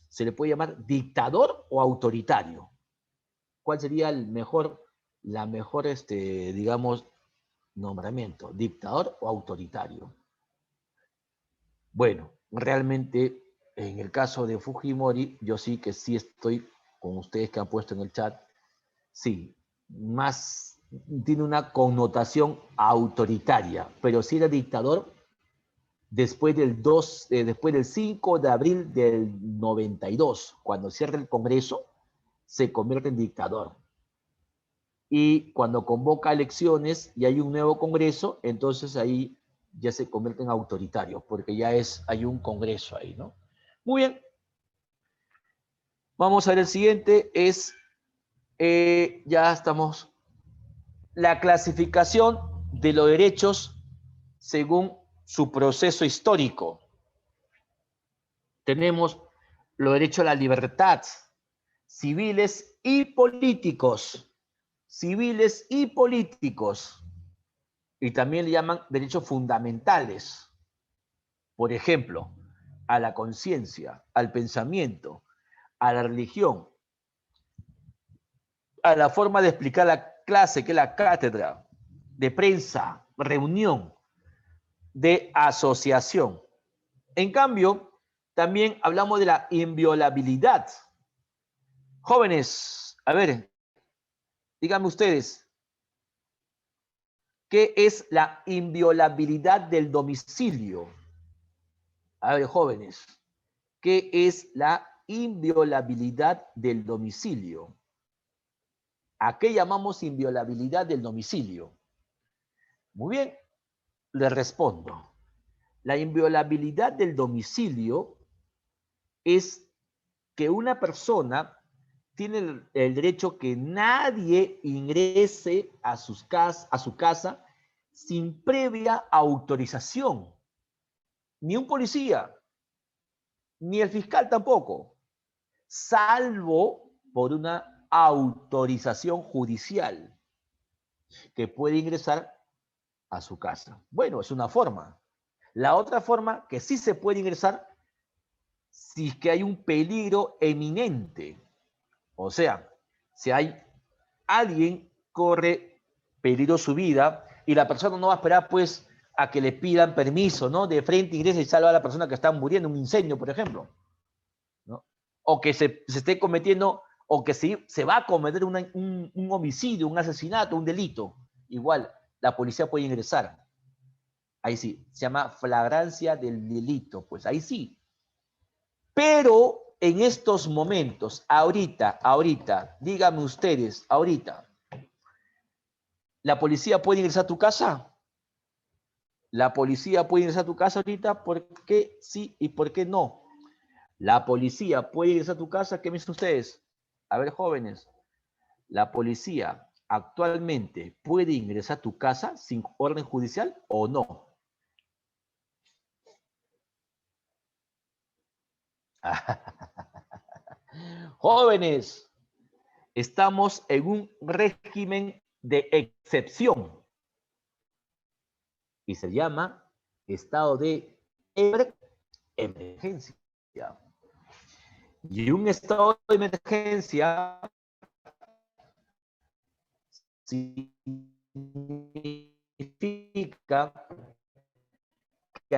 Se le puede llamar dictador o autoritario. ¿Cuál sería la mejor, digamos, nombramiento? ¿Dictador o autoritario? Bueno, realmente en el caso de Fujimori, yo sí que sí estoy con ustedes que han puesto en el chat, sí, más tiene una connotación autoritaria, pero si era dictador después después del 5 de abril del 92, cuando cierra el Congreso, se convierte en dictador. Y cuando convoca elecciones y hay un nuevo Congreso, entonces ahí ya se convierte en autoritario, porque hay un Congreso ahí, ¿no? Muy bien. Vamos a ver el siguiente, ya estamos, la clasificación de los derechos según su proceso histórico. Tenemos los derechos a la libertad, civiles y políticos. Civiles y políticos. Y también le llaman derechos fundamentales. Por ejemplo, a la conciencia, al pensamiento, a la religión, a la forma de explicar la clase, que es la cátedra, de prensa, reunión, de asociación. En cambio, también hablamos de la inviolabilidad. Jóvenes, a ver, díganme ustedes, ¿qué es la inviolabilidad del domicilio? A ver, jóvenes, ¿qué es la inviolabilidad del domicilio? ¿A qué llamamos inviolabilidad del domicilio? Muy bien, les respondo. La inviolabilidad del domicilio es que una persona tiene el derecho que nadie ingrese a su casa sin previa autorización. Ni un policía, ni el fiscal tampoco, salvo por una autorización judicial que puede ingresar a su casa. Bueno, es una forma. La otra forma que sí se puede ingresar si es que hay un peligro eminente. O sea, si hay alguien corre peligro su vida y la persona no va a esperar pues a que le pidan permiso, ¿no? De frente ingresa y salva a la persona que está muriendo en un incendio, por ejemplo, ¿no? O que se esté cometiendo, o que se va a cometer un homicidio, un asesinato, un delito. Igual, la policía puede ingresar. Ahí sí, se llama flagrancia del delito, pues ahí sí. Pero en estos momentos, ahorita, díganme ustedes, ahorita, ¿la policía puede ingresar a tu casa? ¿La policía puede ingresar a tu casa ahorita? ¿Por qué sí y por qué no? ¿La policía puede ingresar a tu casa? ¿Qué me dicen ustedes? A ver, jóvenes, ¿la policía actualmente puede ingresar a tu casa sin orden judicial o no? Jóvenes, estamos en un régimen de excepción y se llama estado de emergencia. Y un estado de emergencia significa que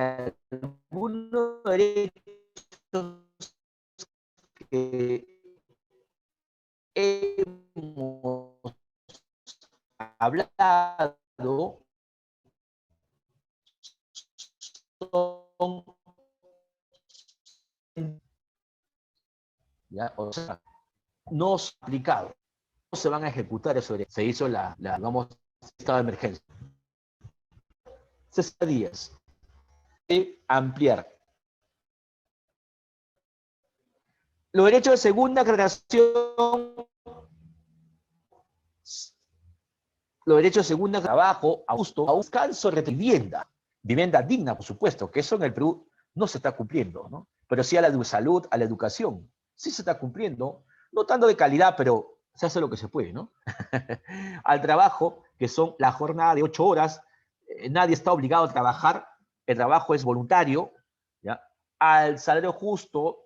algunos derechos que hemos hablado son, ¿ya? O sea, no se han aplicado, no se van a ejecutar eso. Se hizo vamos, estado de emergencia. 60 días de ampliar Los derechos de segunda generación, los derechos de segunda, trabajo, a gusto, a descanso, vivienda. Vivienda digna, por supuesto, que eso en el Perú no se está cumpliendo, ¿no? Pero sí a la salud, a la educación, sí se está cumpliendo, no tanto de calidad, pero se hace lo que se puede, ¿no? Al trabajo, que son la jornada de 8 horas, nadie está obligado a trabajar, el trabajo es voluntario, ¿ya? Al salario justo,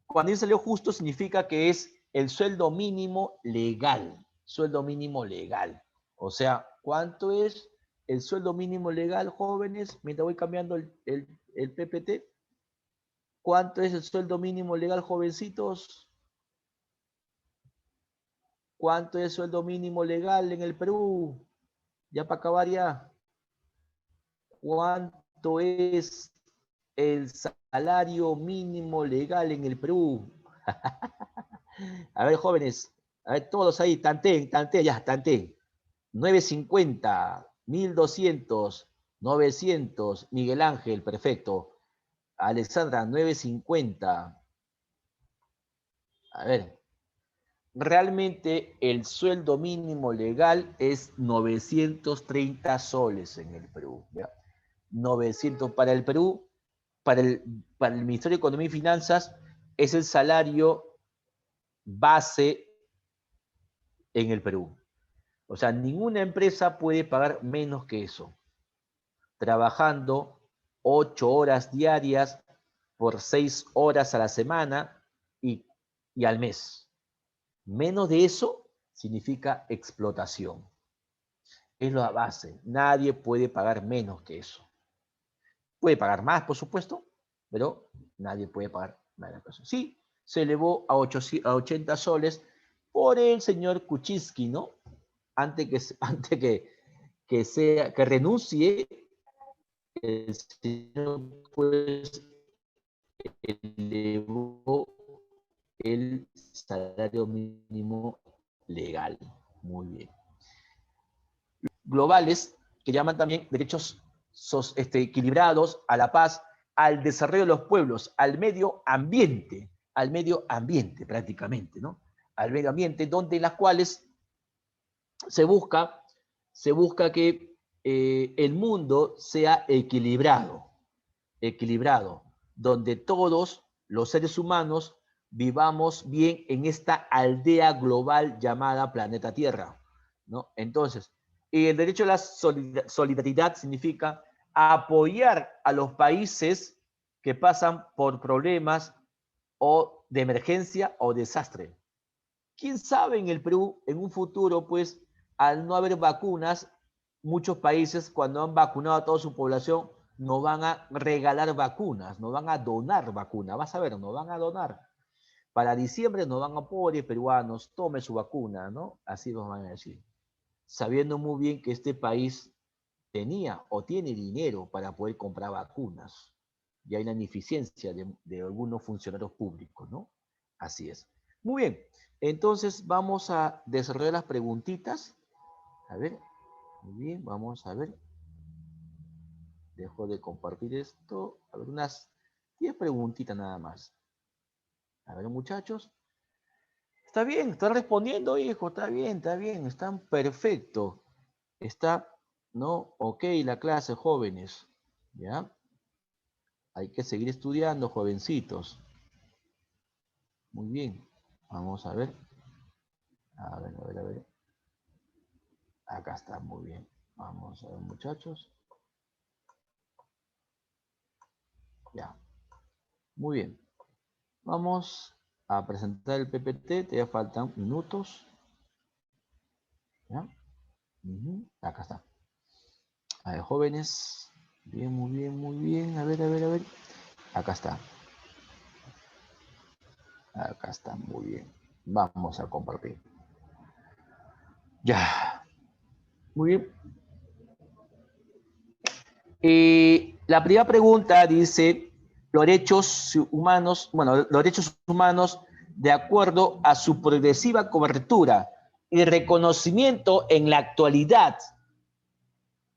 cuando dice salario justo significa que es el sueldo mínimo legal, sueldo mínimo legal. O sea, ¿cuánto es el sueldo mínimo legal, jóvenes? Mientras voy cambiando el PPT. ¿Cuánto es el sueldo mínimo legal, jovencitos? ¿Cuánto es el sueldo mínimo legal en el Perú? Ya para acabar ya. ¿Cuánto es el salario mínimo legal en el Perú? A ver, jóvenes, a ver, todos ahí, tanteen, ya, tanteen. 950, 1200, 900, Miguel Ángel, perfecto. Alexandra, 950. A ver, realmente el sueldo mínimo legal es 930 soles en el Perú. ¿Ya? 900 para el Perú, para el Ministerio de Economía y Finanzas, es el salario base en el Perú. O sea, ninguna empresa puede pagar menos que eso. Trabajando 8 horas diarias por 6 horas a la semana y al mes. Menos de eso significa explotación. Es la base. Nadie puede pagar menos que eso. Puede pagar más, por supuesto, pero nadie puede pagar menos que eso. Sí, se elevó a 80 soles por el señor Kuczynski, ¿no? Antes que renuncie, el señor pues elevó el salario mínimo legal. Muy bien. Globales, que llaman también derechos equilibrados, a la paz, al desarrollo de los pueblos, al medio ambiente prácticamente, ¿no? Al medio ambiente, donde las cuales se busca que el mundo sea equilibrado, donde todos los seres humanos vivamos bien en esta aldea global llamada planeta Tierra, ¿no? Entonces, el derecho a la solidaridad significa apoyar a los países que pasan por problemas o de emergencia o desastre. ¿Quién sabe en el Perú, en un futuro, pues, al no haber vacunas, muchos países, cuando han vacunado a toda su población, no van a regalar vacunas, no van a donar vacunas. Vas a ver, no van a donar. Para diciembre nos van a pobres peruanos, tome su vacuna, ¿no? Así nos van a decir. Sabiendo muy bien que este país tenía o tiene dinero para poder comprar vacunas. Y hay la ineficiencia de algunos funcionarios públicos, ¿no? Así es. Muy bien. Entonces vamos a desarrollar las preguntitas. A ver. Muy bien, vamos a ver. Dejo de compartir esto. A ver, unas 10 preguntitas nada más. A ver, muchachos. Está bien, están respondiendo, hijo. Está bien. Están perfecto. Está, ¿no? Ok, la clase, jóvenes. ¿Ya? Hay que seguir estudiando, jovencitos. Muy bien. Vamos a ver. A ver. Acá está, muy bien. Vamos a ver, muchachos. Ya. Muy bien. Vamos a presentar el PPT. Te faltan minutos. ¿Ya? Acá está. A ver, jóvenes. Bien, muy bien. A ver. Acá está. Acá está, muy bien. Vamos a compartir. Ya. Muy bien. La primera pregunta dice, los derechos humanos de acuerdo a su progresiva cobertura y reconocimiento en la actualidad.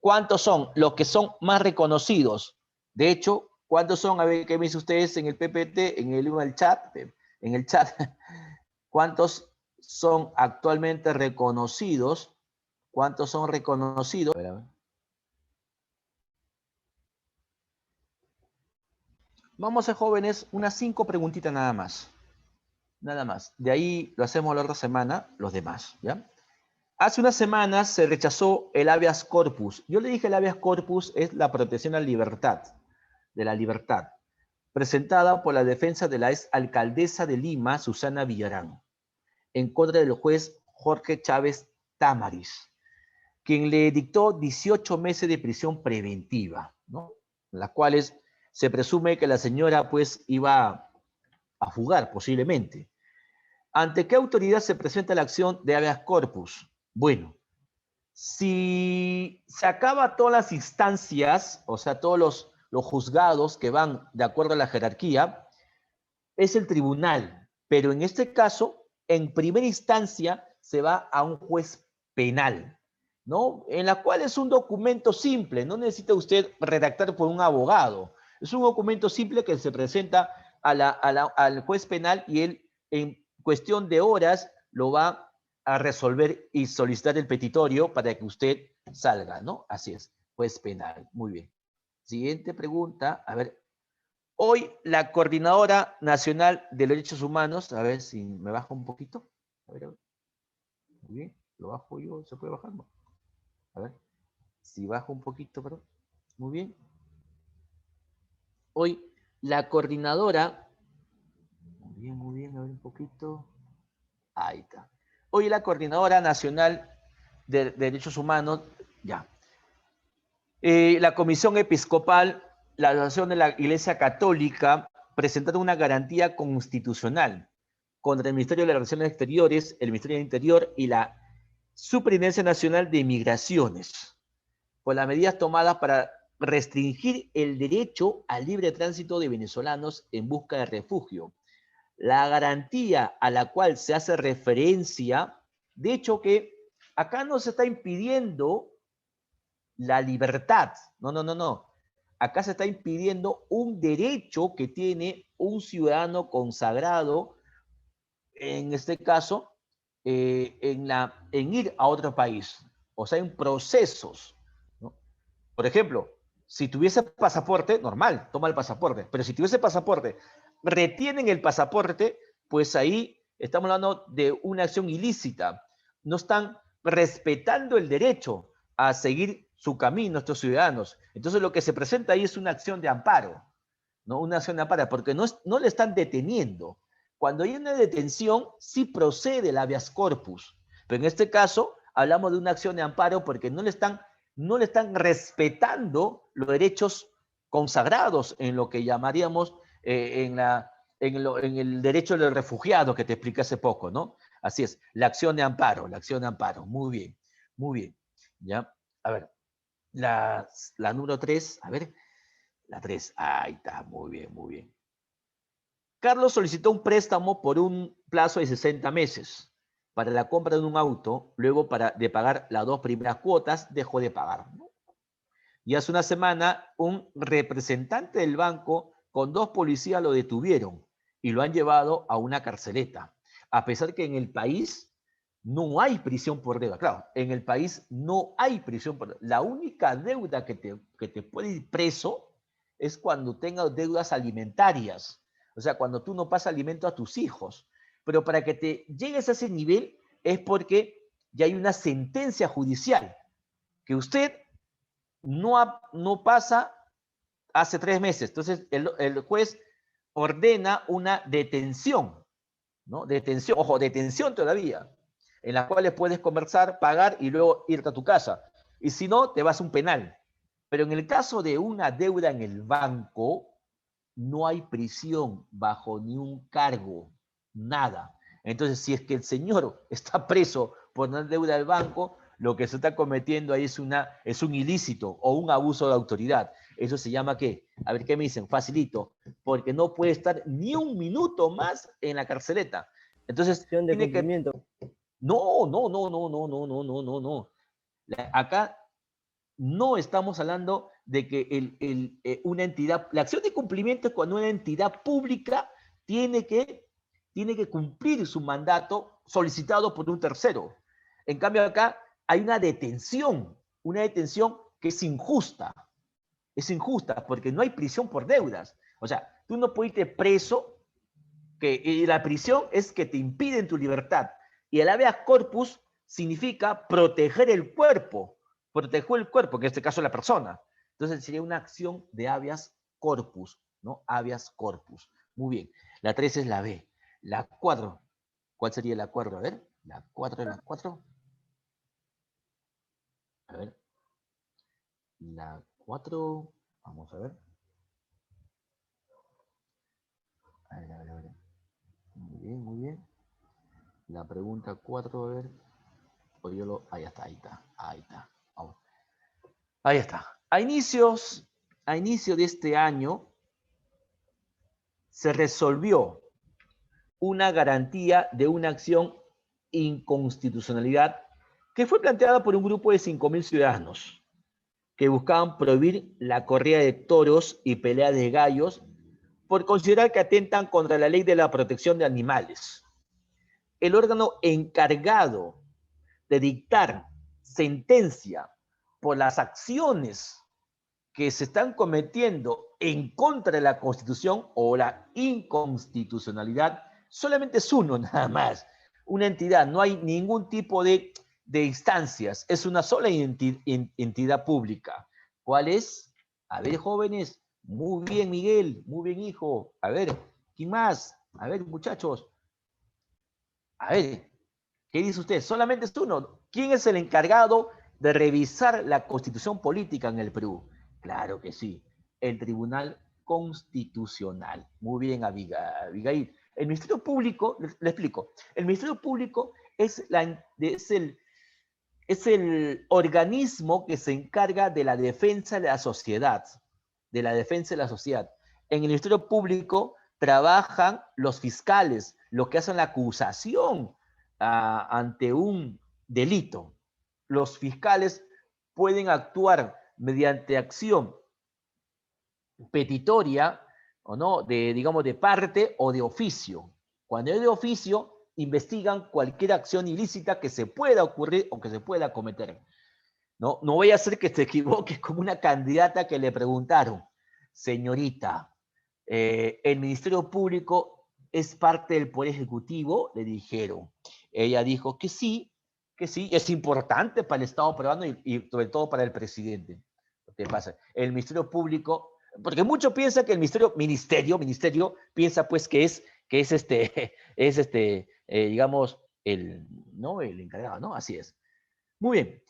¿Cuántos son los que son más reconocidos? De hecho, ¿cuántos son? A ver, ¿qué me dicen ustedes en el PPT, en el chat? en el chat. ¿Cuántos son actualmente reconocidos? ¿Cuántos son reconocidos? A ver. Vamos a hacer, jóvenes, unas 5 preguntitas nada más. Nada más. De ahí lo hacemos la otra semana, los demás, ¿ya? Hace unas semanas se rechazó el habeas corpus. Yo le dije el habeas corpus es la protección a la libertad, de la libertad, presentada por la defensa de la ex alcaldesa de Lima, Susana Villarán, en contra del juez Jorge Chávez Tamariz, quien le dictó 18 meses de prisión preventiva, ¿no? En las cuales se presume que la señora pues iba a fugar posiblemente. ¿Ante qué autoridad se presenta la acción de habeas corpus? Bueno, si se acaba todas las instancias, o sea, todos los juzgados que van de acuerdo a la jerarquía, es el tribunal. Pero en este caso, en primera instancia, se va a un juez penal, ¿no? En la cual es un documento simple, no necesita usted redactar por un abogado. Es un documento simple que se presenta al juez penal y él en cuestión de horas lo va a resolver y solicitar el petitorio para que usted salga, ¿no? Así es, juez penal. Muy bien. Siguiente pregunta. A ver, hoy la Coordinadora Nacional de Derechos Humanos, a ver si me baja un poquito. A ver. Muy bien, lo bajo yo, ¿se puede bajar? No. A ver, si bajo un poquito, perdón. Muy bien. Hoy la Coordinadora, muy bien, a ver un poquito. Ahí está. Hoy la Coordinadora Nacional de Derechos Humanos, ya. La Comisión Episcopal, la Asociación de la Iglesia Católica, presentaron una garantía constitucional contra el Ministerio de las Relaciones Exteriores, el Ministerio del Interior y la Superintendencia Nacional de Migraciones, por las medidas tomadas para restringir el derecho al libre tránsito de venezolanos en busca de refugio. La garantía a la cual se hace referencia, de hecho que acá no se está impidiendo la libertad, no. Acá se está impidiendo un derecho que tiene un ciudadano consagrado, en este caso, en ir a otro país, o sea, en procesos, ¿no? Por ejemplo, si tuviese pasaporte, normal, toma el pasaporte, pero si tuviese pasaporte, retienen el pasaporte, pues ahí estamos hablando de una acción ilícita. No están respetando el derecho a seguir su camino estos ciudadanos. Entonces lo que se presenta ahí es una acción de amparo, ¿no? Una acción de amparo, porque no le están deteniendo. Cuando hay una detención, sí procede el habeas corpus, pero en este caso hablamos de una acción de amparo porque no le están respetando los derechos consagrados en lo que llamaríamos en el derecho del refugiado que te expliqué hace poco, ¿no? Así es, la acción de amparo, muy bien, ¿ya? A ver, la número 3, a ver, la 3, ahí está, muy bien. Carlos solicitó un préstamo por un plazo de 60 meses para la compra de un auto, luego de pagar las 2 primeras cuotas, dejó de pagar, ¿no? Y hace una semana, un representante del banco con 2 policías lo detuvieron y lo han llevado a una carceleta. A pesar que en el país no hay prisión por deuda. Claro, en el país no hay prisión por deuda. La única deuda que te puede ir preso es cuando tengas deudas alimentarias. O sea, cuando tú no pasas alimento a tus hijos. Pero para que te llegues a ese nivel es porque ya hay una sentencia judicial que usted no pasa hace 3 meses. Entonces, el juez ordena una detención, ¿no? Detención, ojo, detención todavía, en la cual puedes conversar, pagar y luego irte a tu casa. Y si no, te vas a un penal. Pero en el caso de una deuda en el banco, no hay prisión bajo ni un cargo, nada. Entonces, si es que el señor está preso por una deuda del banco, lo que se está cometiendo ahí es un ilícito o un abuso de autoridad. Eso se llama ¿qué? A ver, ¿qué me dicen? Facilito. Porque no puede estar ni un minuto más en la carceleta. Entonces, Acción de tiene que... cumplimiento. No. Acá no estamos hablando de que una entidad, la acción de cumplimiento es cuando una entidad pública tiene que tiene que cumplir su mandato solicitado por un tercero. En cambio acá hay una detención que es injusta. Es injusta porque no hay prisión por deudas. O sea, tú no puedes irte preso, y la prisión es que te impiden tu libertad. Y el habeas corpus significa proteger el cuerpo, que en este caso la persona. Entonces sería una acción de habeas corpus, ¿no? Habeas corpus. Muy bien. La 3 es la B. La 4. ¿Cuál sería la 4? A ver. La 4 es la 4. A ver. La 4. Vamos a ver. A ver, a ver, a ver. Muy bien, muy bien. La pregunta 4, a ver. Ahí está, ahí está, ahí está. Vamos. Ahí está. A inicio de este año se resolvió una garantía de una acción inconstitucionalidad que fue planteada por un grupo de 5.000 ciudadanos que buscaban prohibir la corrida de toros y pelea de gallos por considerar que atentan contra la ley de la protección de animales. El órgano encargado de dictar sentencia por las acciones que se están cometiendo en contra de la Constitución o la inconstitucionalidad, solamente es uno nada más, una entidad, no hay ningún tipo de instancias, es una sola entidad pública. ¿Cuál es? A ver, jóvenes, muy bien, Miguel, muy bien, hijo. A ver, ¿quién más? A ver, muchachos. A ver, ¿qué dice usted? Solamente es uno. ¿Quién es el encargado de revisar la constitución política en el Perú? Claro que sí, el Tribunal Constitucional. Muy bien, Abigail. El Ministerio Público, le explico, el Ministerio Público es el organismo que se encarga de la defensa de la sociedad, de la defensa de la sociedad. En el Ministerio Público trabajan los fiscales, los que hacen la acusación ante un delito. Los fiscales pueden actuar mediante acción petitoria, o no, digamos, de parte o de oficio. Cuando es de oficio, investigan cualquier acción ilícita que se pueda ocurrir o que se pueda cometer. No voy a hacer que te equivoques como una candidata que le preguntaron, señorita, el Ministerio Público es parte del Poder Ejecutivo, le dijeron. Ella dijo que sí, es importante para el Estado peruano y sobre todo para el presidente. ¿Qué pasa? El Ministerio Público, porque muchos piensan que el ministerio piensa pues que es digamos, ¿no? El encargado, ¿no? Así es. Muy bien.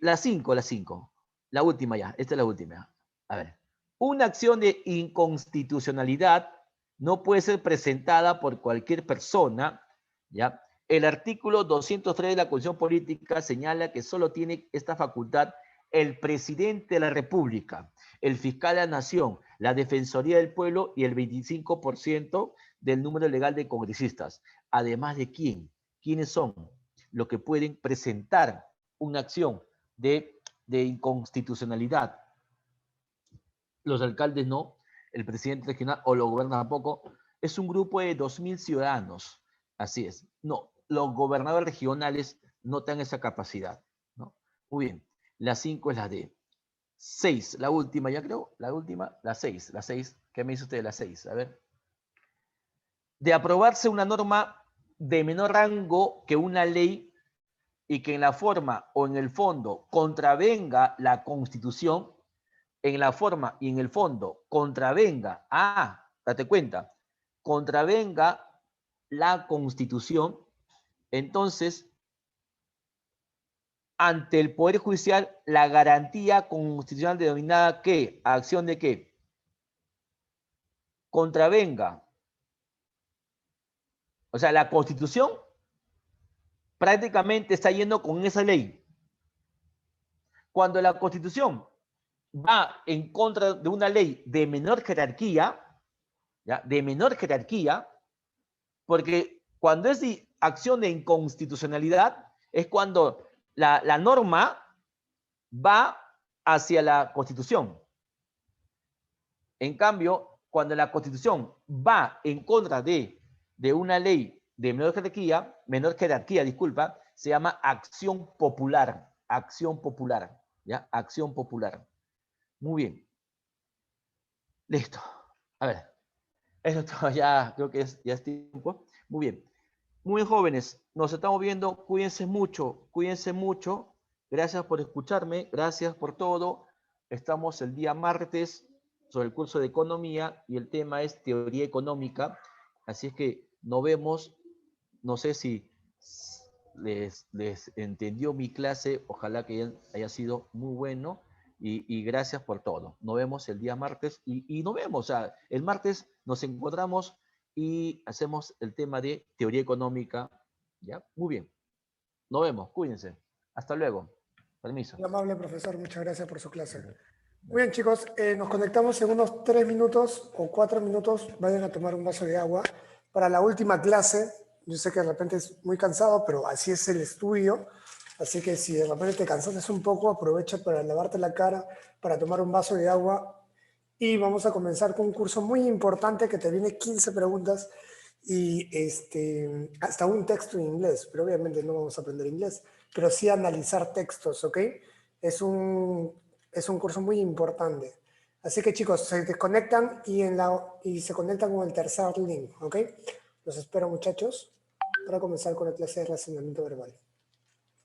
La 5, la última ya, esta es la última. A ver, una acción de inconstitucionalidad no puede ser presentada por cualquier persona, ¿ya? El artículo 203 de la Constitución Política señala que solo tiene esta facultad el presidente de la República, el fiscal de la Nación, la Defensoría del Pueblo y el 25% del número legal de congresistas. Además de ¿quiénes son los que pueden presentar una acción de inconstitucionalidad? Los alcaldes no, el presidente regional o lo gobierna tampoco. Es un grupo de 2.000 ciudadanos. Así es. No, los gobernadores regionales no tienen esa capacidad, ¿no? Muy bien. La 5 es la D. 6, la última, ya creo. La última, la 6. La 6. ¿Qué me dice usted de la 6? A ver. De aprobarse una norma de menor rango que una ley y que en la forma o en el fondo contravenga la Constitución, en la forma y en el fondo contravenga, date cuenta, contravenga la Constitución, entonces, ante el Poder Judicial, la garantía constitucional denominada ¿qué? Acción de qué? Contravenga. O sea, la Constitución prácticamente está yendo con esa ley. Cuando la Constitución va en contra de una ley de menor jerarquía, ¿ya? De menor jerarquía, porque cuando es acción de inconstitucionalidad es cuando la norma va hacia la Constitución. En cambio, cuando la Constitución va en contra de de una ley de menor jerarquía, disculpa, se llama acción popular. Acción popular. ¿Ya? Acción popular. Muy bien. Listo. A ver. Eso ya creo que ya es tiempo. Muy bien. Muy bien, jóvenes. Nos estamos viendo. Cuídense mucho. Cuídense mucho. Gracias por escucharme. Gracias por todo. Estamos el día martes sobre el curso de economía y el tema es teoría económica. Así es que nos vemos. No sé si les entendió mi clase. Ojalá que haya sido muy bueno. Y gracias por todo. Nos vemos el día martes y nos vemos. O sea, el martes nos encontramos y hacemos el tema de teoría económica. ¿Ya? Muy bien. Nos vemos. Cuídense. Hasta luego. Permiso. Muy amable, profesor. Muchas gracias por su clase. Muy bien, chicos. Nos conectamos en unos 3 minutos o 4 minutos. Vayan a tomar un vaso de agua. Para la última clase, yo sé que de repente es muy cansado, pero así es el estudio. Así que si de repente te cansaste un poco, aprovecha para lavarte la cara, para tomar un vaso de agua. Y vamos a comenzar con un curso muy importante que te viene 15 preguntas y hasta un texto en inglés. Pero obviamente no vamos a aprender inglés, pero sí analizar textos, ¿ok? Es un curso muy importante. Así que chicos, se desconectan y se conectan con el tercer link, ¿ok? Los espero, muchachos, para comenzar con la clase de razonamiento verbal.